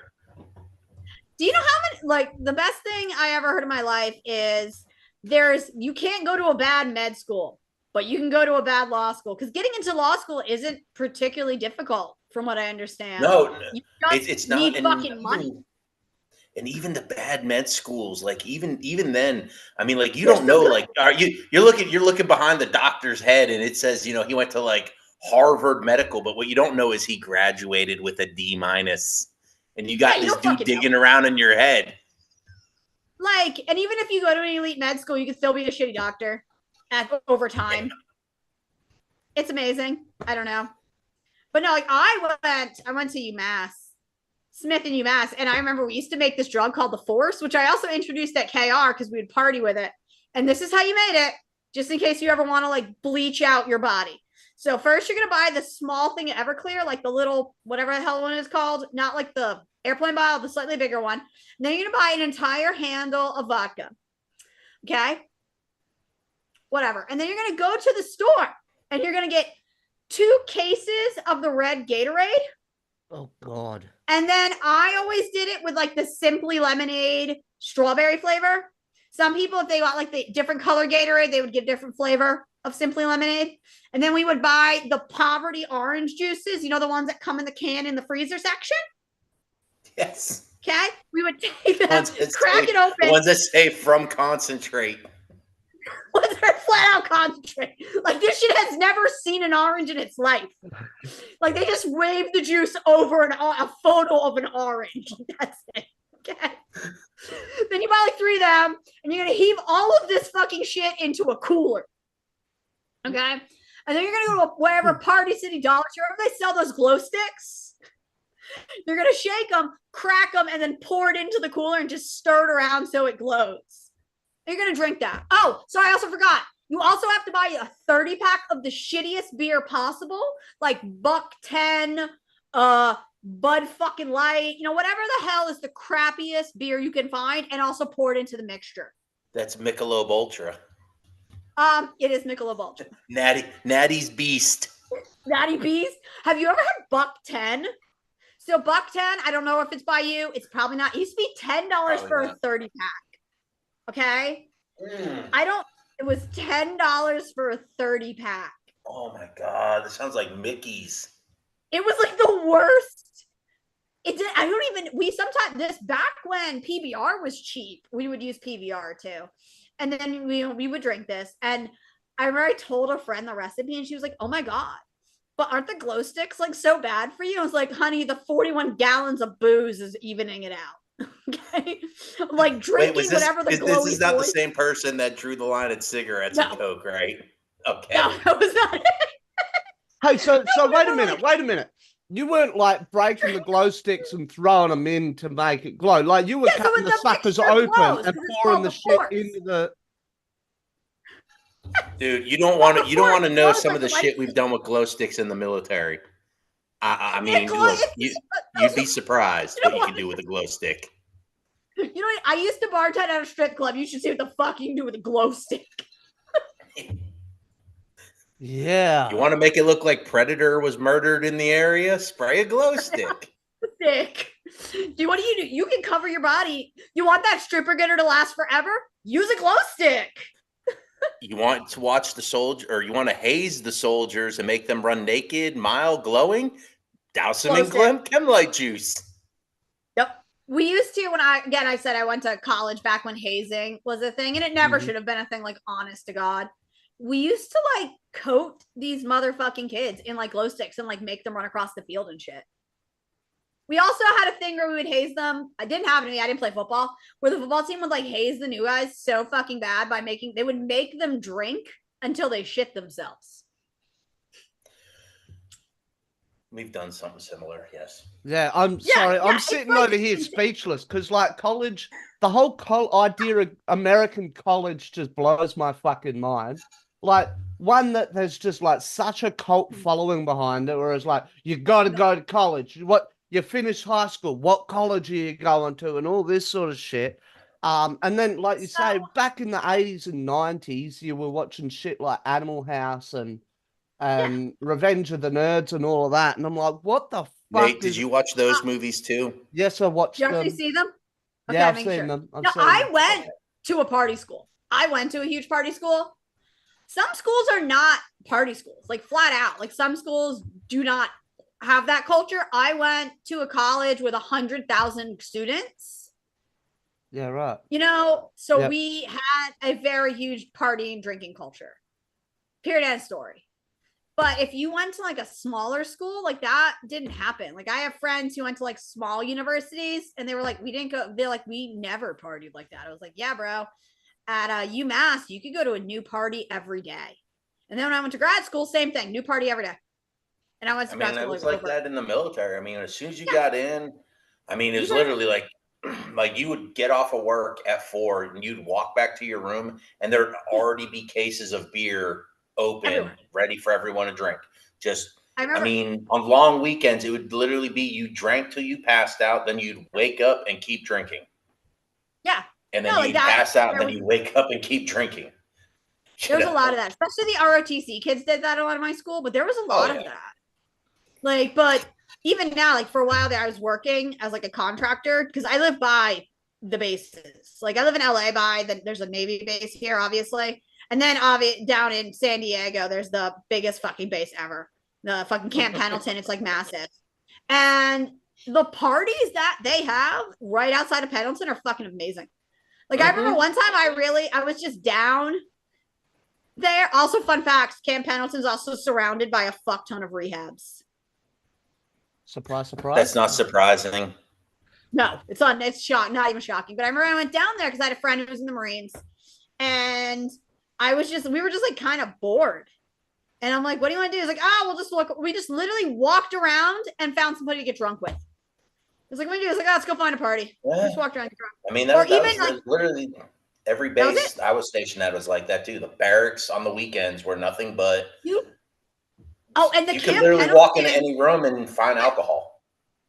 do you know how many, like, the best thing I ever heard in my life is you can't go to a bad med school, but you can go to a bad law school because getting into law school isn't particularly difficult, from what I understand. No, You just it's not. need fucking money. And even the bad med schools, like even then, I mean, like you They're don't still know, good. like you're looking behind the doctor's head, and it says, you know, he went to like Harvard Medical, but what you don't know is he graduated with a D minus, and you got Yeah, you this don't dude fucking know. digging around in your head. Like, and even if you go to an elite med school, you can still be a shitty doctor over time. It's amazing. I don't know. But no, like I went to UMass, Smith and UMass, and I remember we used to make this drug called the Force, which I also introduced at KR because we would party with it. And this is how you made it, just in case you ever want to like bleach out your body. So first you're gonna buy the small thing at Everclear, like the little whatever the hell one is called, not like the airplane bottle, the slightly bigger one. And then you're gonna buy an entire handle of vodka. Okay. Whatever. And then you're gonna go to the store and you're gonna get 2 cases of the red Gatorade. Oh God. And then I always did it with like the Simply Lemonade strawberry flavor. Some people, if they want like the different color Gatorade, they would give different flavor of Simply Lemonade. And then we would buy the Poverty orange juices, you know, the ones that come in the can in the freezer section. Yes. Okay. We would take them, crack it open. The ones that say from concentrate. Ones that are flat out concentrate. Like this shit has never seen an orange in its life. Like they just waved the juice over a photo of an orange. That's it. Okay. Then you buy like 3 of them, and you're gonna heave all of this fucking shit into a cooler. Okay. And then you're gonna go to wherever Party City Dollar Tree, wherever they sell those glow sticks. You're gonna shake them, crack them, and then pour it into the cooler and just stir it around so it glows. And you're gonna drink that. Oh, sorry, I also forgot. You also have to buy a 30-pack of the shittiest beer possible, like Buck 10, Bud fucking Light, you know, whatever the hell is the crappiest beer you can find, and also pour it into the mixture. That's Michelob Ultra. It is Michelob Ultra. Natty's Beast. Natty Beast. Have you ever had Buck 10? So Buck 10, I don't know if it's by you. It's probably not. It used to be $10 for a 30-pack. Okay? It was $10 for a 30-pack. Oh my God. This sounds like Mickey's. It was like the worst. Back when PBR was cheap, we would use PBR too. And then we would drink this. And I remember I told a friend the recipe and she was like, oh my God, but aren't the glow sticks like so bad for you? I was like, honey, the 41 gallons of booze is evening it out. Okay. I'm like drinking whatever the glow This is not the same person that drew the line at cigarettes and Coke, right? Okay. No, that was not it. Hey, so wait a minute. You weren't like breaking the glow sticks and throwing them in to make it glow. Like you were cutting the suckers open and pouring the shit into the. Dude, you don't want to know some of the shit we've done with glow sticks in the military. I mean, look, you'd be surprised what you can do with a glow stick. You know what? I used to bartend at a strip club. You should see what the fuck you can do with a glow stick. Yeah. You want to make it look like Predator was murdered in the area? Spray a glow stick. What do? You can cover your body. You want that stripper getter to last forever? Use a glow stick. You want to watch the soldier, or you want to haze the soldiers and make them run naked, mild, glowing? Douse them in Chemlight juice. Yep. We used to, I said I went to college back when hazing was a thing, and it never should have been a thing, like, honest to God. We used to like coat these motherfucking kids in like glow sticks and like make them run across the field and shit. We also had a thing where we would haze them. It didn't happen to me. I didn't play football. Where the football team would like haze the new guys so fucking bad by they would make them drink until they shit themselves. We've done something similar, yes. Yeah, I'm sorry. I'm sitting over here speechless because, like, college, the whole idea of American college just blows my fucking mind. like one that there's just like such a cult following behind it, where it's like you got to go to college. What you finish high school? What college are you going to? And all this sort of shit. And then, like you say, back in the 80s and 90s, you were watching shit like Animal House and Revenge of the Nerds and all of that. And I'm like, what the fuck? Nate, did you watch those movies too? Yes, I watched them. them. Did you actually see them? Okay, yeah, I've seen them. I went to a party school. I went to a huge party school. Some schools are not party schools, like flat out. Like some schools do not have that culture. I went to a college with 100,000 students. Yeah, right. You know, so we had a very huge party and drinking culture. Period, end story. But if you went to like a smaller school, like that didn't happen. Like I have friends who went to like small universities and they were like, we didn't go. They're like, we never partied like that. I was like, yeah, bro. At UMass, you could go to a new party every day. And then when I went to grad school, same thing, new party every day. And I went to grad school. It was like that in the military. I mean, as soon as you got in, I mean, it was literally like you would get off of work at 4 and you'd walk back to your room and there'd already be cases of beer open, ready for everyone to drink. I mean, on long weekends, it would literally be you drank till you passed out, then you'd wake up and keep drinking. Yeah. And then you'd pass out, and then you wake up and keep drinking. There was a lot of that, especially the ROTC kids did that a lot of my school, but there was a lot of that. Like, but even now, like for a while there, I was working as like a contractor because I live by the bases. Like I live in LA there's a Navy base here, obviously. And then down in San Diego, there's the biggest fucking base ever. The fucking Camp Pendleton. It's like massive. And the parties that they have right outside of Pendleton are fucking amazing. Like I remember one time I was just down there. Also, fun facts, Camp Pendleton's also surrounded by a fuck ton of rehabs. Surprise, surprise. That's not surprising. No, it's not even shocking. But I remember I went down there because I had a friend who was in the Marines. And we were just like kind of bored. And I'm like, what do you want to do? He's like, we'll just look. We just literally walked around and found somebody to get drunk with. I was like, what do you do? I was like, let's go find a party. Yeah. Just walked around and get drunk. I mean, that was literally every base I was stationed at was like that too. The barracks on the weekends were nothing but. And the you could literally walk into any room and find alcohol.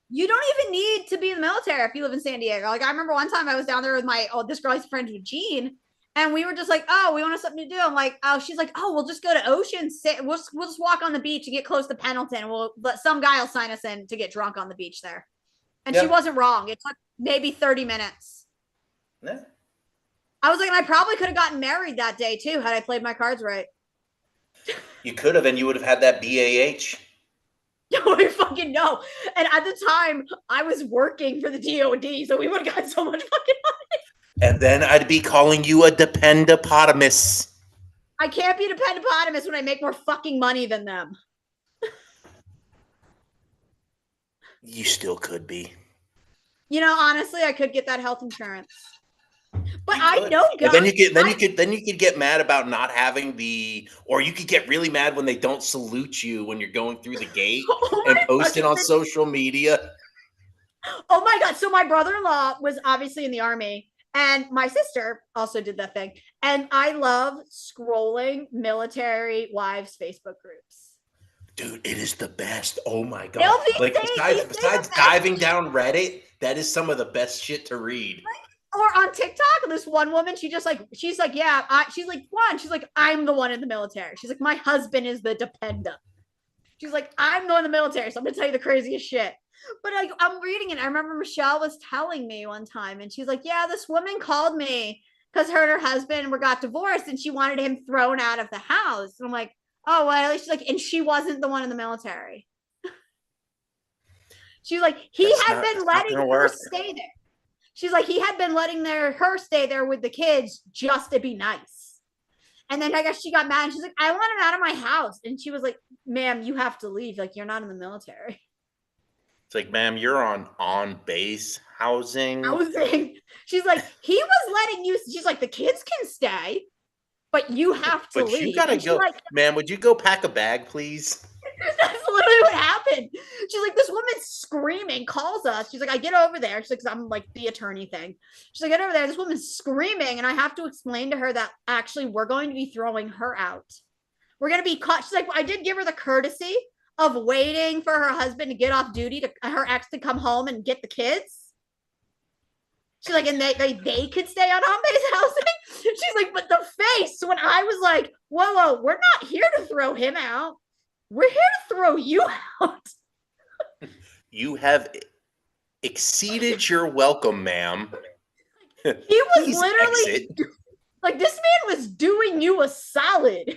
You don't even need to be in the military if you live in San Diego. Like I remember one time I was down there with this girl I was friends with, Jean. And we were just like, we want something to do. I'm like, she's like, we'll just go to Ocean. We'll just walk on the beach and get close to Pendleton. Some guy will sign us in to get drunk on the beach there. And she wasn't wrong. It took maybe 30 minutes. Yeah. I was like, I probably could have gotten married that day too, had I played my cards right. You could have, and you would have had that BAH. No, I fucking know. And at the time, I was working for the DOD, so we would have gotten so much fucking money. And then I'd be calling you a dependopotamus. I can't be a dependopotamus when I make more fucking money than them. You still could be. You know, honestly, I could get that health insurance. But I know guys. Then you could get mad about not having or you could get really mad when they don't salute you when you're going through the gate and post it on social media. Oh my God. So my brother-in-law was obviously in the Army. And my sister also did that thing. And I love scrolling military wives Facebook groups. Dude, it is the best. Oh my God. Like besides diving down Reddit, that is some of the best shit to read. Or on TikTok, this one woman, she's like, I'm the one in the military. She's like, my husband is the dependent. She's like, I'm the one in the military, so I'm gonna tell you the craziest shit. But I'm reading it. I remember Michelle was telling me one time, and she's like, yeah, this woman called me because her and her husband got divorced, and she wanted him thrown out of the house. And I'm like, oh, well, she's like, and she wasn't the one in the military. She's like, he had been letting her stay there. She's like, he had been letting her stay there with the kids just to be nice. And then I guess she got mad, and she's like, I want him out of my house. And she was like, ma'am, you have to leave. Like, you're not in the military. It's like, ma'am, you're on base housing. She's like, he was letting you. She's like, the kids can stay, but you have to leave. You gotta go, like, ma'am. Would you go pack a bag, please? That's literally literally what happened. She's like, this woman's screaming, calls us. She's like, I get over there. She's like, 'cause I'm like the attorney thing. She's like, get over there. This woman's screaming, and I have to explain to her that actually we're going to be throwing her out. We're going to be caught. She's like, I did give her the courtesy of waiting for her husband to get off duty, to her ex to come home and get the kids. She's like, and they could stay on home-based housing. She's like, but the face when I was like, whoa, we're not here to throw him out. We're here to throw you out. You have exceeded your welcome, ma'am. He was Please literally exit. like, this man was doing you a solid.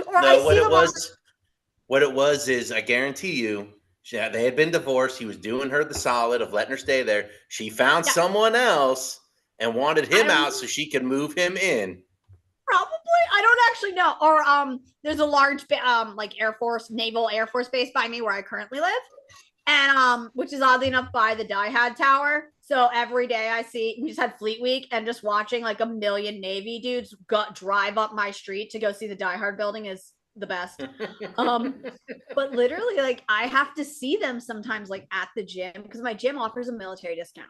Or No, what it was is, I guarantee you, they had been divorced. He was doing her the solid of letting her stay there. She found someone else and wanted him out so she could move him in. Probably. I don't actually know. Or there's a large like naval Air Force base by me where I currently live. And which is oddly enough by the Dihad Tower. So every day we just had Fleet Week, and just watching like a million Navy dudes drive up my street to go see the Die Hard building is the best. But literally, like, I have to see them sometimes, like at the gym, because my gym offers a military discount.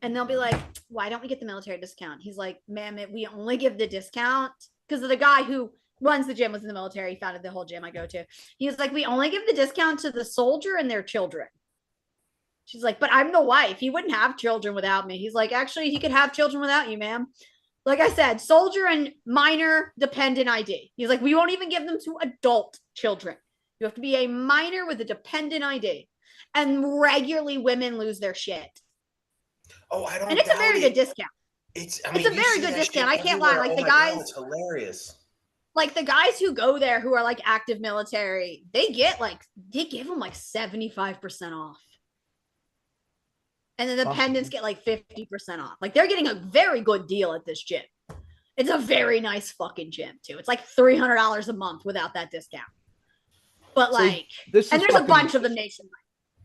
And they'll be like, why don't we get the military discount? He's like, ma'am, we only give the discount because the guy who runs the gym was in the military. He founded the whole gym I go to. He's like, we only give the discount to the soldier and their children. She's like, but I'm the wife. He wouldn't have children without me. He's like, actually, he could have children without you, ma'am. Like I said, soldier and minor dependent ID. He's like, we won't even give them to adult children. You have to be a minor with a dependent ID. And regularly women lose their shit. Oh, I don't. And it's a very good discount. It's a very good discount. I can't lie. Like, the guys, it's hilarious. Like the guys who go there who are like active military, they give them like 75% off. And the dependents get like 50% off. Like, they're getting a very good deal at this gym. It's a very nice fucking gym too. It's like $300 a month without that discount. But like, and there's a bunch of them nationwide.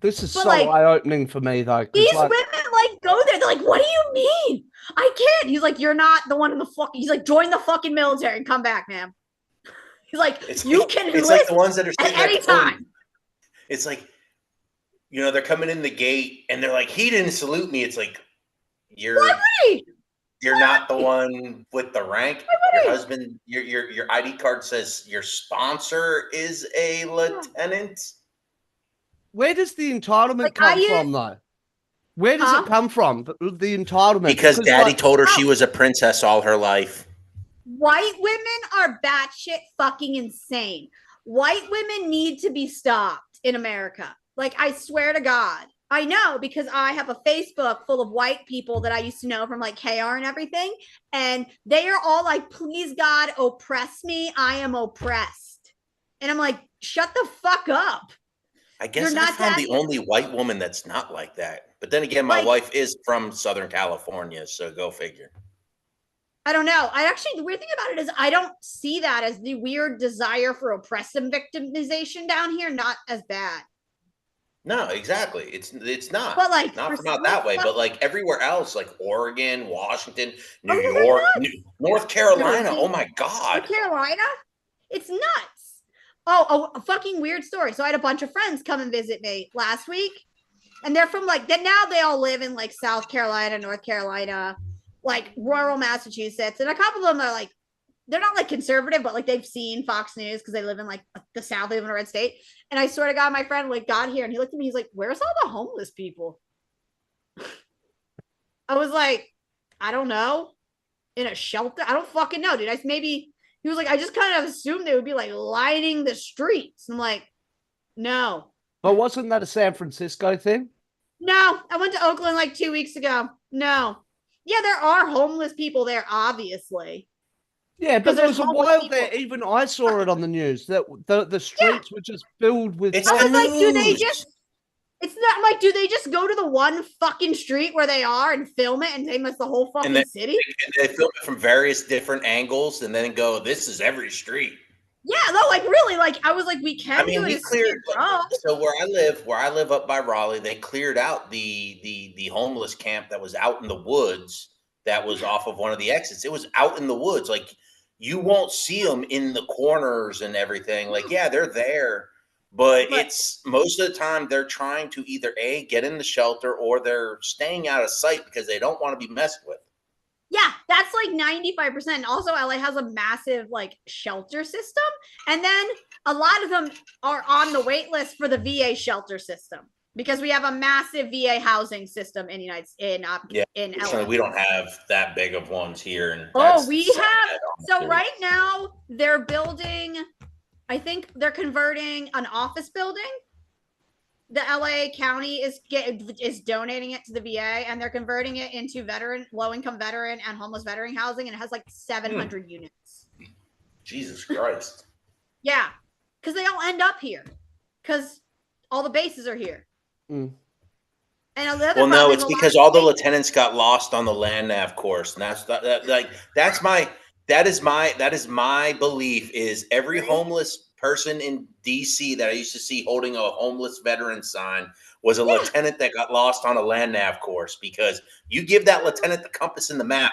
This is so eye-opening for me, though. These women like go there. They're like, "What do you mean? I can't." He's like, "You're not the one in the fucking." He's like, "Join the fucking military and come back, ma'am." He's like, "You can." It's like the ones that are at any time. It's like, they're coming in the gate and they're like, "He didn't salute me." It's like, you're not the one with the rank. Your husband, your ID card says your sponsor is a lieutenant. Where does the entitlement come from, though? Where does it come from, the entitlement? Because Daddy told her she was a princess all her life. White women are batshit fucking insane. White women need to be stopped in America. Like, I swear to God. I know, because I have a Facebook full of white people that I used to know from like KR and everything. And they are all like, please God, oppress me. I am oppressed. And I'm like, shut the fuck up. I guess I found the only white woman that's not like that. But then again, my wife is from Southern California, so go figure. I don't know. The weird thing about it is I don't see that as the weird desire for oppressive victimization down here. Not as bad. No, exactly. It's not. But like, not that way. But like everywhere else, like Oregon, Washington, New York, North Carolina. Oh my God. North Carolina? It's nuts. Oh, a fucking weird story. So I had a bunch of friends come and visit me last week. And they're from now they all live in like South Carolina, North Carolina, like rural Massachusetts. And a couple of them are like, they're not like conservative, but like they've seen Fox News because they live in like the South, they live in a red state. And I swear to God, my friend like got here and he looked at me, he's like, where's all the homeless people? I was like, I don't know. In a shelter? I don't fucking know, dude. He was like, I just kind of assumed they would be like lining the streets. I'm like, no. But wasn't that a San Francisco thing? No, I went to Oakland like 2 weeks ago. No. Yeah, there are homeless people there, obviously. Yeah, but there was a while there, even I saw it on the news, that the streets were just filled with... I was like, do they just... It's not like, do they just go to the one fucking street where they are and film it and name us the whole fucking city? They film it from various different angles and then go, this is every street. Yeah, no, like really, like I was like, we can do it. We cleared. So where I live up by Raleigh, they cleared out the homeless camp that was out in the woods. That was off of one of the exits. It was out in the woods, like you won't see them in the corners and everything. Like, yeah, they're there, but it's most of the time they're trying to either A, get in the shelter, or they're staying out of sight because they don't want to be messed with. Yeah, that's like 95%. Also, LA has a massive like shelter system. And then a lot of them are on the wait list for the VA shelter system because we have a massive VA housing system in LA. We don't have that big of ones here. And we have. So right now they're building, I think they're converting an office building. The LA County is donating it to the VA, and they're converting it into low-income veteran and homeless veteran housing, and it has like 700 units. Jesus Christ. Yeah, because they all end up here, because all the bases are here. Mm. And it's because all the lieutenants got lost on the land nav course, and that is my belief. Is every homeless person in DC that I used to see holding a homeless veteran sign was a lieutenant that got lost on a land nav course, because you give that lieutenant the compass and the map,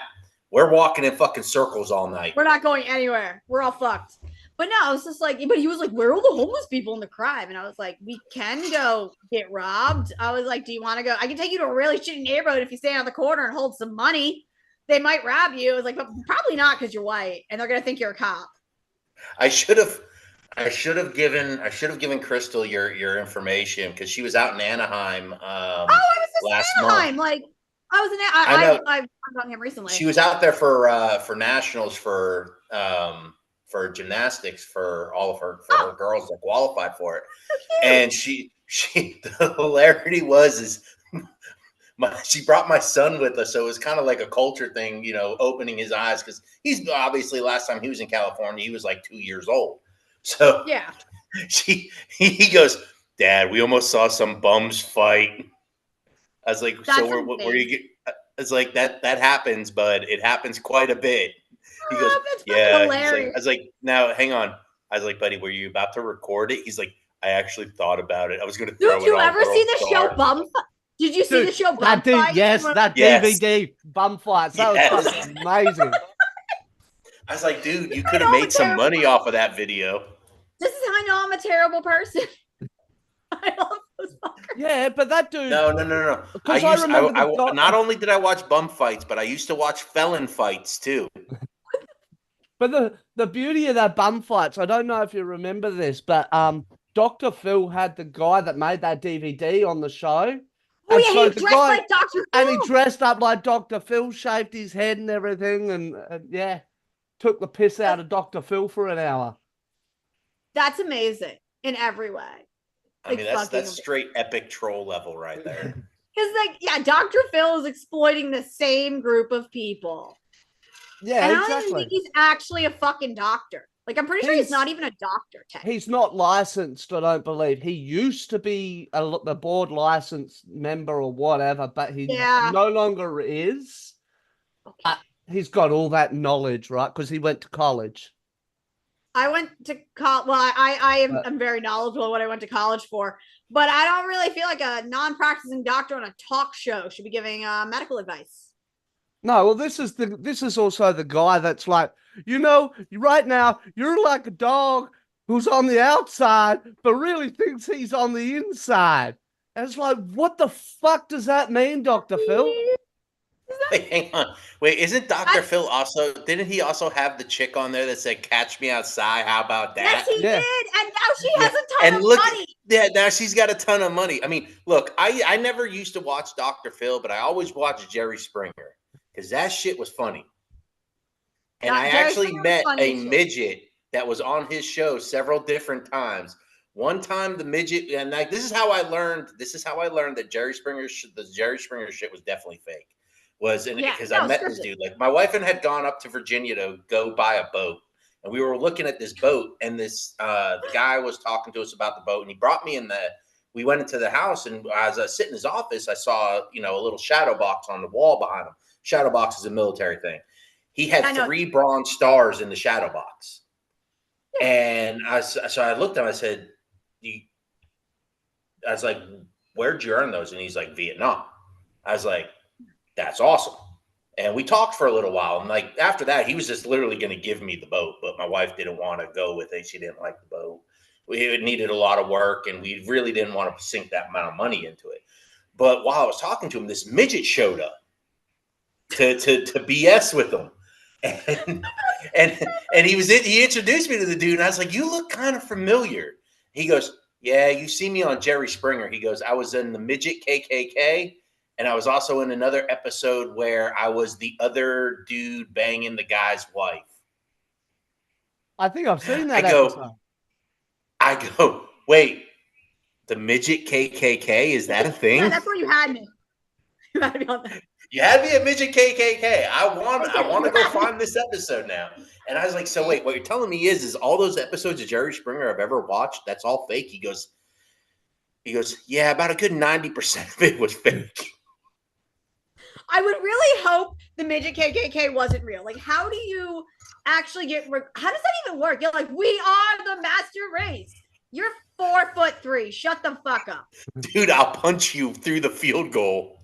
we're walking in fucking circles all night. We're not going anywhere. We're all fucked. But no, I was just like, but he was like, where are all the homeless people in the crime? And I was like, we can go get robbed. I was like, do you want to go? I can take you to a really shitty neighborhood if you stand on the corner and hold some money. They might rob you. I was like, but probably not, because you're white and they're gonna think you're a cop. I should have given Crystal your information, because she was out in Anaheim. I was last in Anaheim. month. Like I was in I've talked about him recently. She was out there for nationals for gymnastics for all of her girls that qualified for it. So and she the hilarity was she brought my son with us, so it was kind of like a culture thing, opening his eyes, because he's obviously, last time he was in California, he was like 2 years old. So yeah, he goes, Dad, we almost saw some bums fight. I was like, that's so where you get? It's like that happens, but it happens quite a bit. He goes, yeah. I was like, now hang on. I was like, buddy, were you about to record it? He's like, I actually thought about it. I was going to throw it on. Did you ever see the show Bum? Did you see the show Bum Fights? Yes, that DVD Bum Fights. That was fucking amazing. I was like, dude, you could have made some money off of that video. This is how I know I'm a terrible person. I love those fuckers. Yeah, but that dude. No. Not only did I watch bum fights, but I used to watch felon fights too. But the beauty of that bum fights, I don't know if you remember this, but Dr. Phil had the guy that made that DVD on the show. Oh, yeah, he dressed like Dr. Phil. And he dressed up like Dr. Phil, shaved his head and everything, and took the piss out of Dr. Phil for an hour. That's amazing in every way. I mean, that's straight epic troll level right there. Because, Dr. Phil is exploiting the same group of people. Yeah, and I don't even think he's actually a fucking doctor. Like, I'm pretty sure he's not even a doctor. He's not licensed, I don't believe. He used to be the board licensed member or whatever, but he no longer is. Okay. He's got all that knowledge, right? Because he went to college. I went to college. Well, I'm very knowledgeable of what I went to college for, but I don't really feel like a non-practicing doctor on a talk show should be giving medical advice. No, well, this is also the guy that's like, right now you're like a dog who's on the outside, but really thinks he's on the inside. And it's like, what the fuck does that mean, Dr. Phil? Wait, hang on. Wait, isn't Dr. Phil didn't he also have the chick on there that said, catch me outside? How about that? Yes, he did. And now she has a ton of money. Yeah, now she's got a ton of money. I mean, look, I never used to watch Dr. Phil, but I always watched Jerry Springer, because that shit was funny. And I actually met a midget that was on his show several different times. One time the midget, and this is how I learned that Jerry Springer shit was definitely fake. Because I met this dude. Like, my wife had gone up to Virginia to go buy a boat, and we were looking at this boat, and this the guy was talking to us about the boat, and he brought me we went into the house, and as I sit in his office, I saw a little shadow box on the wall behind him. Shadow box is a military thing. He had 3 bronze stars in the shadow box, and so I looked at him. I said, I was like, where'd you earn those? And he's like, Vietnam. I was like, that's awesome. And we talked for a little while. And like after that, he was just literally going to give me the boat, but my wife didn't want to go with it. She didn't like the boat. It needed a lot of work, and we really didn't want to sink that amount of money into it. But while I was talking to him, this midget showed up to BS with him. And he introduced me to the dude, and I was like, "You look kind of familiar." He goes, "Yeah, you see me on Jerry Springer." He goes, "I was in the midget KKK, and I was also in another episode where I was the other dude banging the guy's wife." I think I've seen that episode. I go, "Wait, the midget KKK, is that a thing?" Yeah, that's where you had me. You had me on that. You had me at midget KKK. I want to go find this episode now. And I was like, "So wait, what you're telling me is all those episodes of Jerry Springer I've ever watched, that's all fake?" He goes, "Yeah, about a good 90% of it was fake." I would really hope the midget KKK wasn't real. Like, how do you actually how does that even work? You're like, we are the master race. You're 4'3". Shut the fuck up. Dude, I'll punch you through the field goal.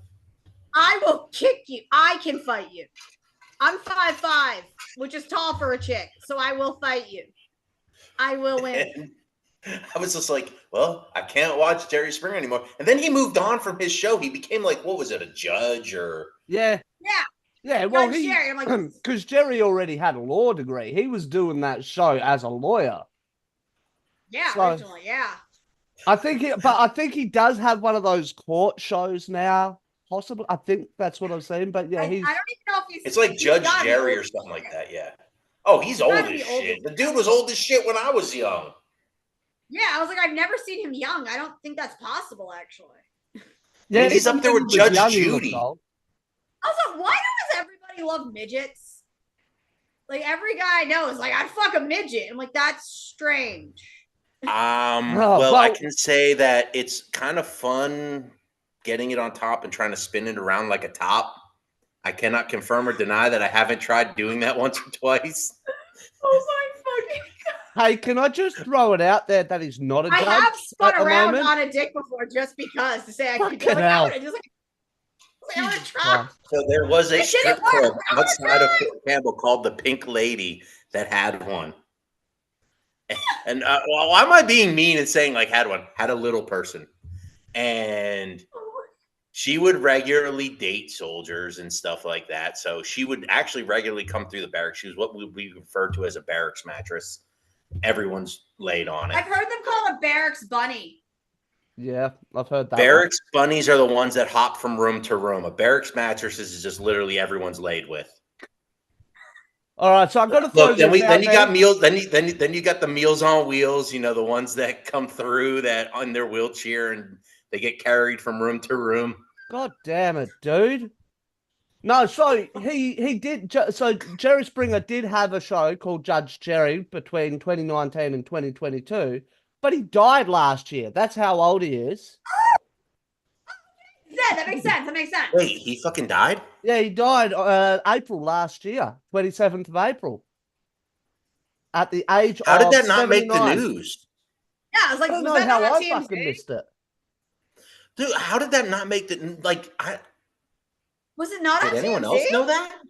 I will kick you. I can fight you. I'm 5'5", which is tall for a chick, so I will fight you. I will win. And I was just like, well, I can't watch Jerry Springer anymore. And then he moved on from his show. He became like, what was it, a judge or? Yeah. Well, because Jerry already had a law degree. He was doing that show as a lawyer. Yeah, so, originally, yeah. I think he does have one of those court shows now. Possibly, I think that's what I'm saying. But yeah, I don't even know if he's. It's like Judge Jerry or something like that. Yeah. Oh, he's old as shit. The dude was old as shit when I was young. Yeah, I was like, I've never seen him young. I don't think that's possible, actually. Yeah, he's up there with Judge Judy. Also, why does everybody love midgets? Like every guy I know is like, I'd fuck a midget. I'm like, that's strange. Well, I can say that it's kind of fun getting it on top and trying to spin it around like a top. I cannot confirm or deny that I haven't tried doing that once or twice. Oh my fucking God. Hey, can I just throw it out there that he's not a judge? I have spun around on a dick before just because to say I could do it. I want to try. So there was a strip club outside of Fort Campbell called the Pink Lady that had one. And why am I being mean and saying like had one? Had a little person. And she would regularly date soldiers and stuff like that. So she would actually regularly come through the barracks. She was what we refer to as a barracks mattress. Everyone's laid on it. I've heard them call a barracks bunny. Yeah, I've heard that. Barracks bunnies are the ones that hop from room to room. A barracks mattress is just literally everyone's laid with. All right, so I've got to throw then you got meals. Then you got the Meals on Wheels. You know, the ones that come through that on their wheelchair and they get carried from room to room. God damn it, dude! No, so he did. So Jerry Springer did have a show called Judge Jerry between 2019 and 2022, but he died last year. That's how old he is. Yeah, that makes sense. Wait, he fucking died? Yeah, he died April last year, 27th of April, at the age of 79. How did that not make the news? Yeah, I was like, I don't know how I fucking missed it. Dude, how did that not make the Was it not on TMZ? Did anyone else know that?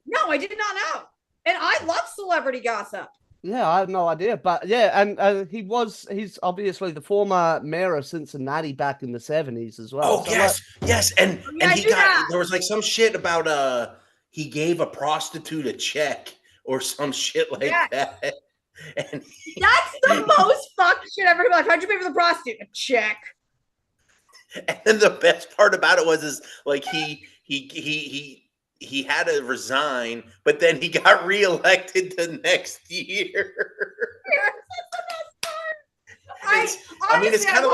No, I did not know. And I love celebrity gossip. Yeah, I have no idea. But yeah, and he's obviously the former mayor of Cincinnati back in the 70s as well. Oh, so yes. And there was like some shit about he gave a prostitute a check or some shit like that. And that's the most fucked shit ever. Like, how'd you pay for the prostitute? A check. And the best part about it was like he had to resign, but then he got reelected the next year. It's kind of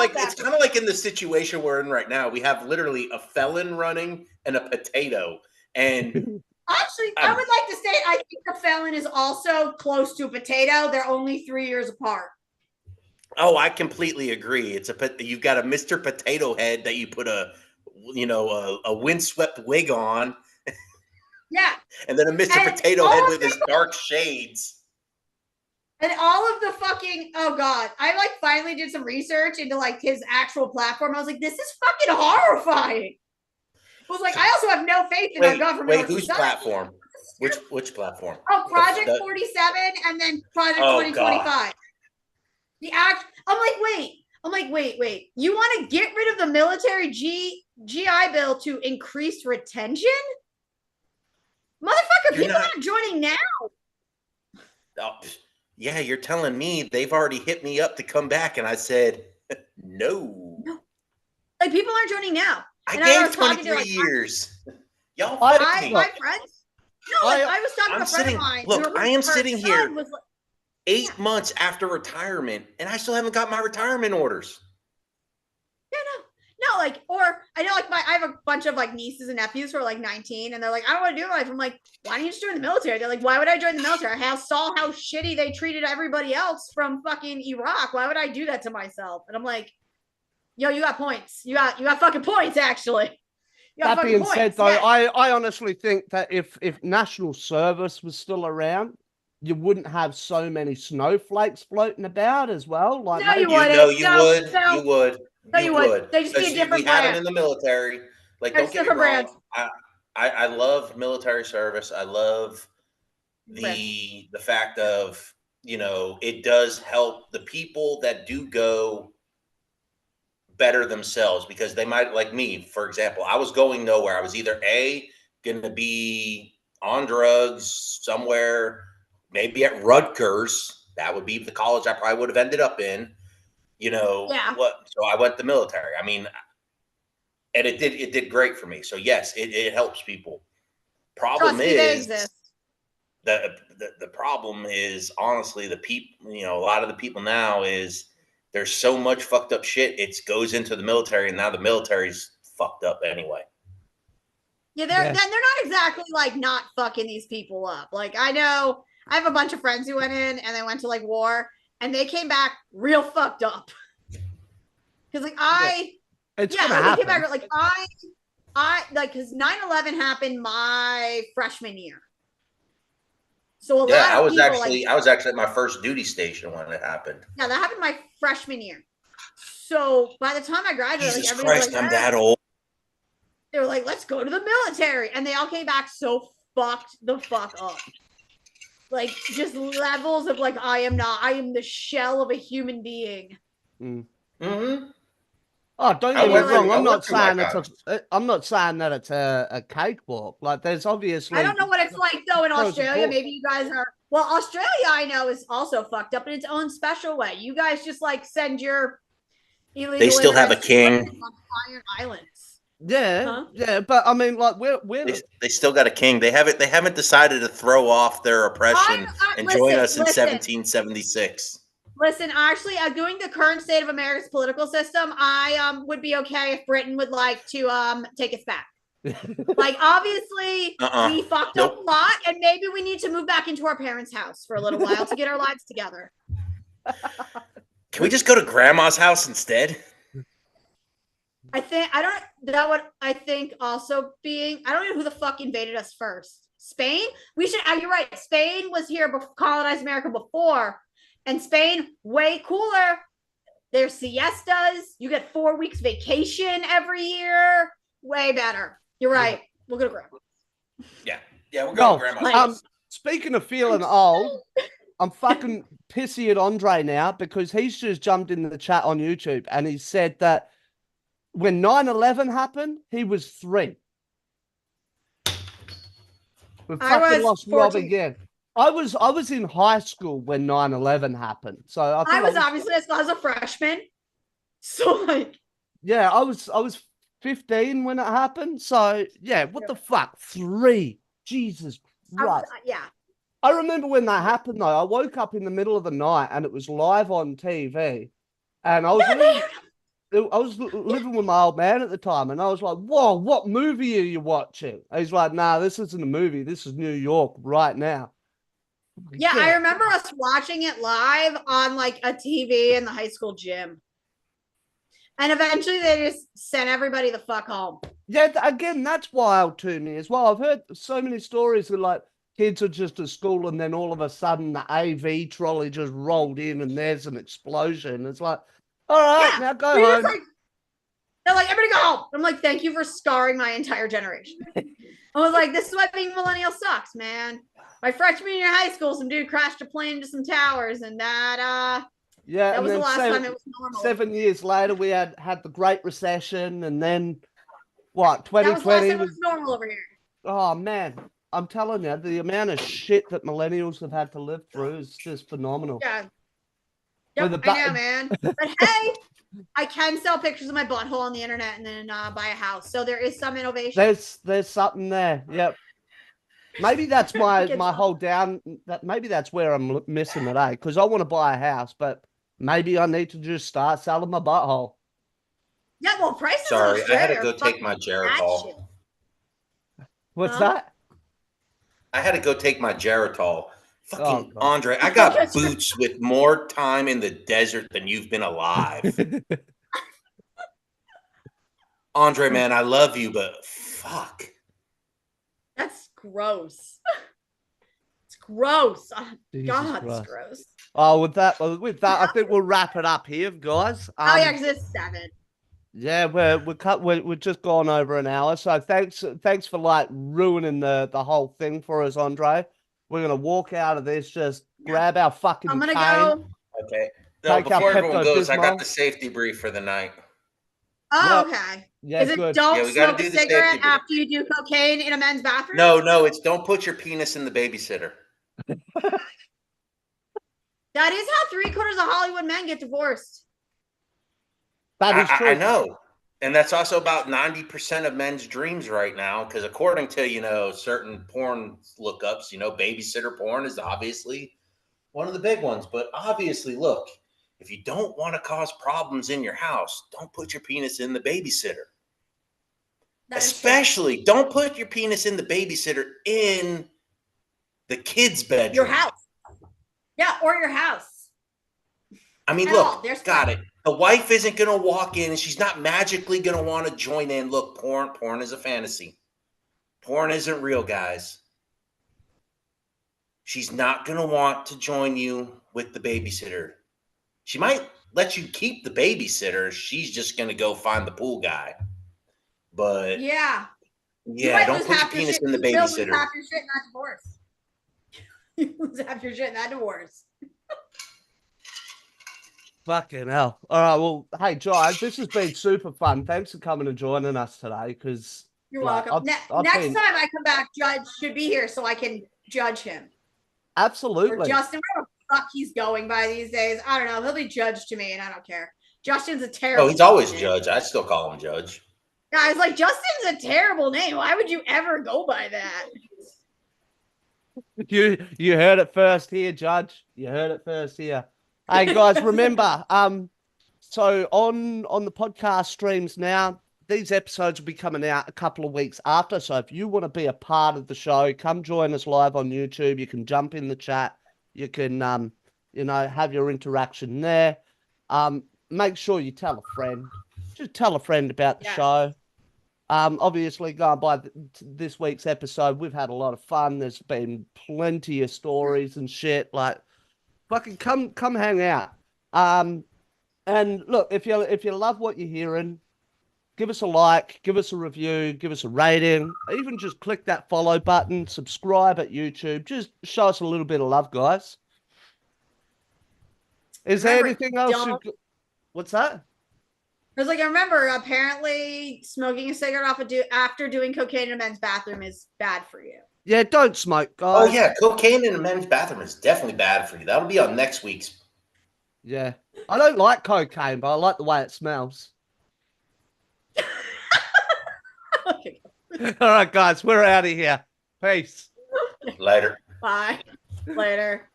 like in the situation we're in right now. We have literally a felon running and a potato. And actually, I would like to state I think the felon is also close to a potato. They're only 3 years apart. Oh, I completely agree. You've got a Mr. Potato Head that you put a windswept wig on. Yeah. And then a Mr. Potato Head with his dark shades. And all of the fucking, oh God. I like finally did some research into like his actual platform. I was like, this is fucking horrifying. was like, I also have no faith in our government. Wait, whose platform? Which platform? Oh, Project 47 and then Project 2025. The act. I'm like, wait. You want to get rid of the military GI Bill to increase retention? Motherfucker, people aren't joining now. Oh, yeah, you're telling me they've already hit me up to come back, and I said no. Like, people aren't joining now. I gave 23 years. Y'all, my friends. No, I was talking to a friend of mine. Look, I am sitting here 8 months after retirement, and I still haven't got my retirement orders. Yeah, no, like, or I know, like, I have a bunch of like nieces and nephews who are like 19, and they're like, I don't want to do life. I'm like, why don't you just join the military? They're like, why would I join the military? I saw how shitty they treated everybody else from fucking Iraq. Why would I do that to myself? And I'm like, yo, you got points. You got fucking points, actually. That being said, though, I honestly think that if national service was still around, you wouldn't have so many snowflakes floating about as well. Like, no, you would. You would. They just be a different brand. We had them in the military. Like, don't get me wrong. I love military service. I love the fact of, you know, it does help the people that do go better themselves, because they might, like me, for example, I was going nowhere. I was either going to be on drugs somewhere, maybe at Rutgers. That would be the college I probably would have ended up in, you know. So I went to the military. I mean, and it did great for me. So yes, it helps people. Problem is, the problem is, honestly, the people, you know, a lot of the people now is, there's so much fucked up shit. It goes into the military, and now the military's fucked up anyway. Yeah, they're not exactly like not fucking these people up. Like, I know I have a bunch of friends who went in and they went to like war, and they came back real fucked up. Because like they came back like I like, because 9/11 happened my freshman year. So I was actually at my first duty station when it happened. Yeah, that happened my freshman year. So by the time I graduated, Jesus Christ, I'm that old. They were like, let's go to the military. And they all came back so fucked the fuck up. Like, just levels of like, I am the shell of a human being. Mm-hmm. Oh, don't get me wrong. I'm not saying that it's a cakewalk. Like, there's obviously. I don't know what it's like though in Australia. Maybe you guys are. Well, Australia, I know, is also fucked up in its own special way. You guys just like send your illegal. They still have a king on Iron Islands. Yeah, yeah, but I mean, like, they still got a king. They haven't decided to throw off their oppression and join us in 1776. Listen, actually, doing the current state of America's political system, I would be okay if Britain would like to take us back. Like, obviously, we fucked up a lot, and maybe we need to move back into our parents' house for a little while to get our lives together. Can we just go to Grandma's house instead? I don't know who the fuck invaded us first. Spain? You're right. Spain was here, colonized America before. And Spain, way cooler. There's siestas. You get 4 weeks vacation every year. Way better. You're right. We'll go to Grandma. Yeah, we'll go to Grandma's. Speaking of feeling old, I'm fucking pissy at Andre now, because he's just jumped in the chat on YouTube and he said that when 9/11 happened, he was 3. We fucking lost 14. Rob again. I was in high school when 9/11 happened. So I was obviously as a freshman. So like, yeah, I was 15 when it happened. So yeah, what the fuck? 3. Jesus Christ. I remember when that happened though. I woke up in the middle of the night and it was live on TV. And I was living with my old man at the time, and I was like, whoa, what movie are you watching? And he's like, nah, this isn't a movie. This is New York right now. Yeah, I remember us watching it live on like a TV in the high school gym. And eventually they just sent everybody the fuck home. Yeah, again, that's wild to me as well. I've heard so many stories of like kids are just at school and then all of a sudden the AV trolley just rolled in and there's an explosion. It's like, all right, now go home. They're like, everybody go home. I'm like, thank you for scarring my entire generation. I was like, this is why being millennial sucks, man. My freshman year of high school, some dude crashed a plane into some towers, and that was the last time it was normal. 7 years later, we had the Great Recession, and then what? 2020 that was the last time it was normal over here. Oh man, I'm telling you, the amount of shit that millennials have had to live through is just phenomenal. Yeah. Yep, I know, man. But hey, I can sell pictures of my butthole on the internet and then buy a house. So there is some innovation. There's something there. Yep. Maybe that's my whole down. Maybe that's where I'm missing it, because I want to buy a house, but maybe I need to just start selling my butthole. Yeah, well, prices. Sorry, I had to go take my Geritol. What's that? I had to go take my Geritol. Fucking Andre, I got boots with more time in the desert than you've been alive. Andre, man, I love you, but fuck. That's gross. It's gross. Oh, God, it's gross. Oh, with that, I think we'll wrap it up here, guys. Oh yeah, because it's 7. Yeah, we're just gone over an hour. So thanks for like ruining the whole thing for us, Andre. We're gonna walk out of this, just grab our fucking. I'm gonna go. Okay. No, before everyone goes, I got the safety brief for the night. Oh, okay. Yeah, is it good. don't smoke a cigarette after you do cocaine in a men's bathroom? No, it's don't put your penis in the babysitter. That is how 3/4 of Hollywood men get divorced. That is true. I know. And that's also about 90% of men's dreams right now, because according to, certain porn lookups, babysitter porn is obviously one of the big ones. But obviously, look, if you don't want to cause problems in your house, don't put your penis in the babysitter. Especially, don't put your penis in the babysitter in the kid's bedroom. Your house. Yeah, or your house. I mean, look, got it. The wife isn't going to walk in and she's not magically going to want to join in. Look, porn is a fantasy. Porn isn't real, guys. She's not going to want to join you with the babysitter. She might let you keep the babysitter. She's just going to go find the pool guy. But yeah, don't put your penis in the babysitter. You lose half your shit in that divorce. You lose half your shit in that divorce. Fucking hell. All right, well, hey, Josh, this has been super fun. Thanks for coming and joining us today, because... You're welcome. Next time I come back, Judge should be here so I can judge him. Absolutely. Or Justin, where the fuck he's going by these days. I don't know. He'll be judged to me, and I don't care. Justin's a terrible he's always name. Judge. I still call him Judge. Guys, like, Justin's a terrible name. Why would you ever go by that? You heard it first here, Judge. You heard it first here. Hey guys, remember, so on the podcast streams now, these episodes will be coming out a couple of weeks after. So if you want to be a part of the show, come join us live on YouTube. You can jump in the chat. You can, have your interaction there. Make sure you tell a friend. Just tell a friend about the show. Obviously, going by this week's episode, we've had a lot of fun. There's been plenty of stories and shit. Like, fucking come hang out. And look, if you love what you're hearing, give us a like, give us a review, give us a rating. Even just click that follow button, subscribe at YouTube. Just show us a little bit of love, guys. Is there anything else? What's that? I was like, I remember, apparently smoking a cigarette after doing cocaine in a men's bathroom is bad for you. Yeah, don't smoke, guys. Oh, yeah, cocaine in a men's bathroom is definitely bad for you. That'll be on next week's. Yeah. I don't like cocaine, but I like the way it smells. Okay. All right, guys, we're out of here. Peace. Later. Bye. Later.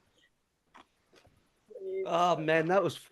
Oh, man, that was fun.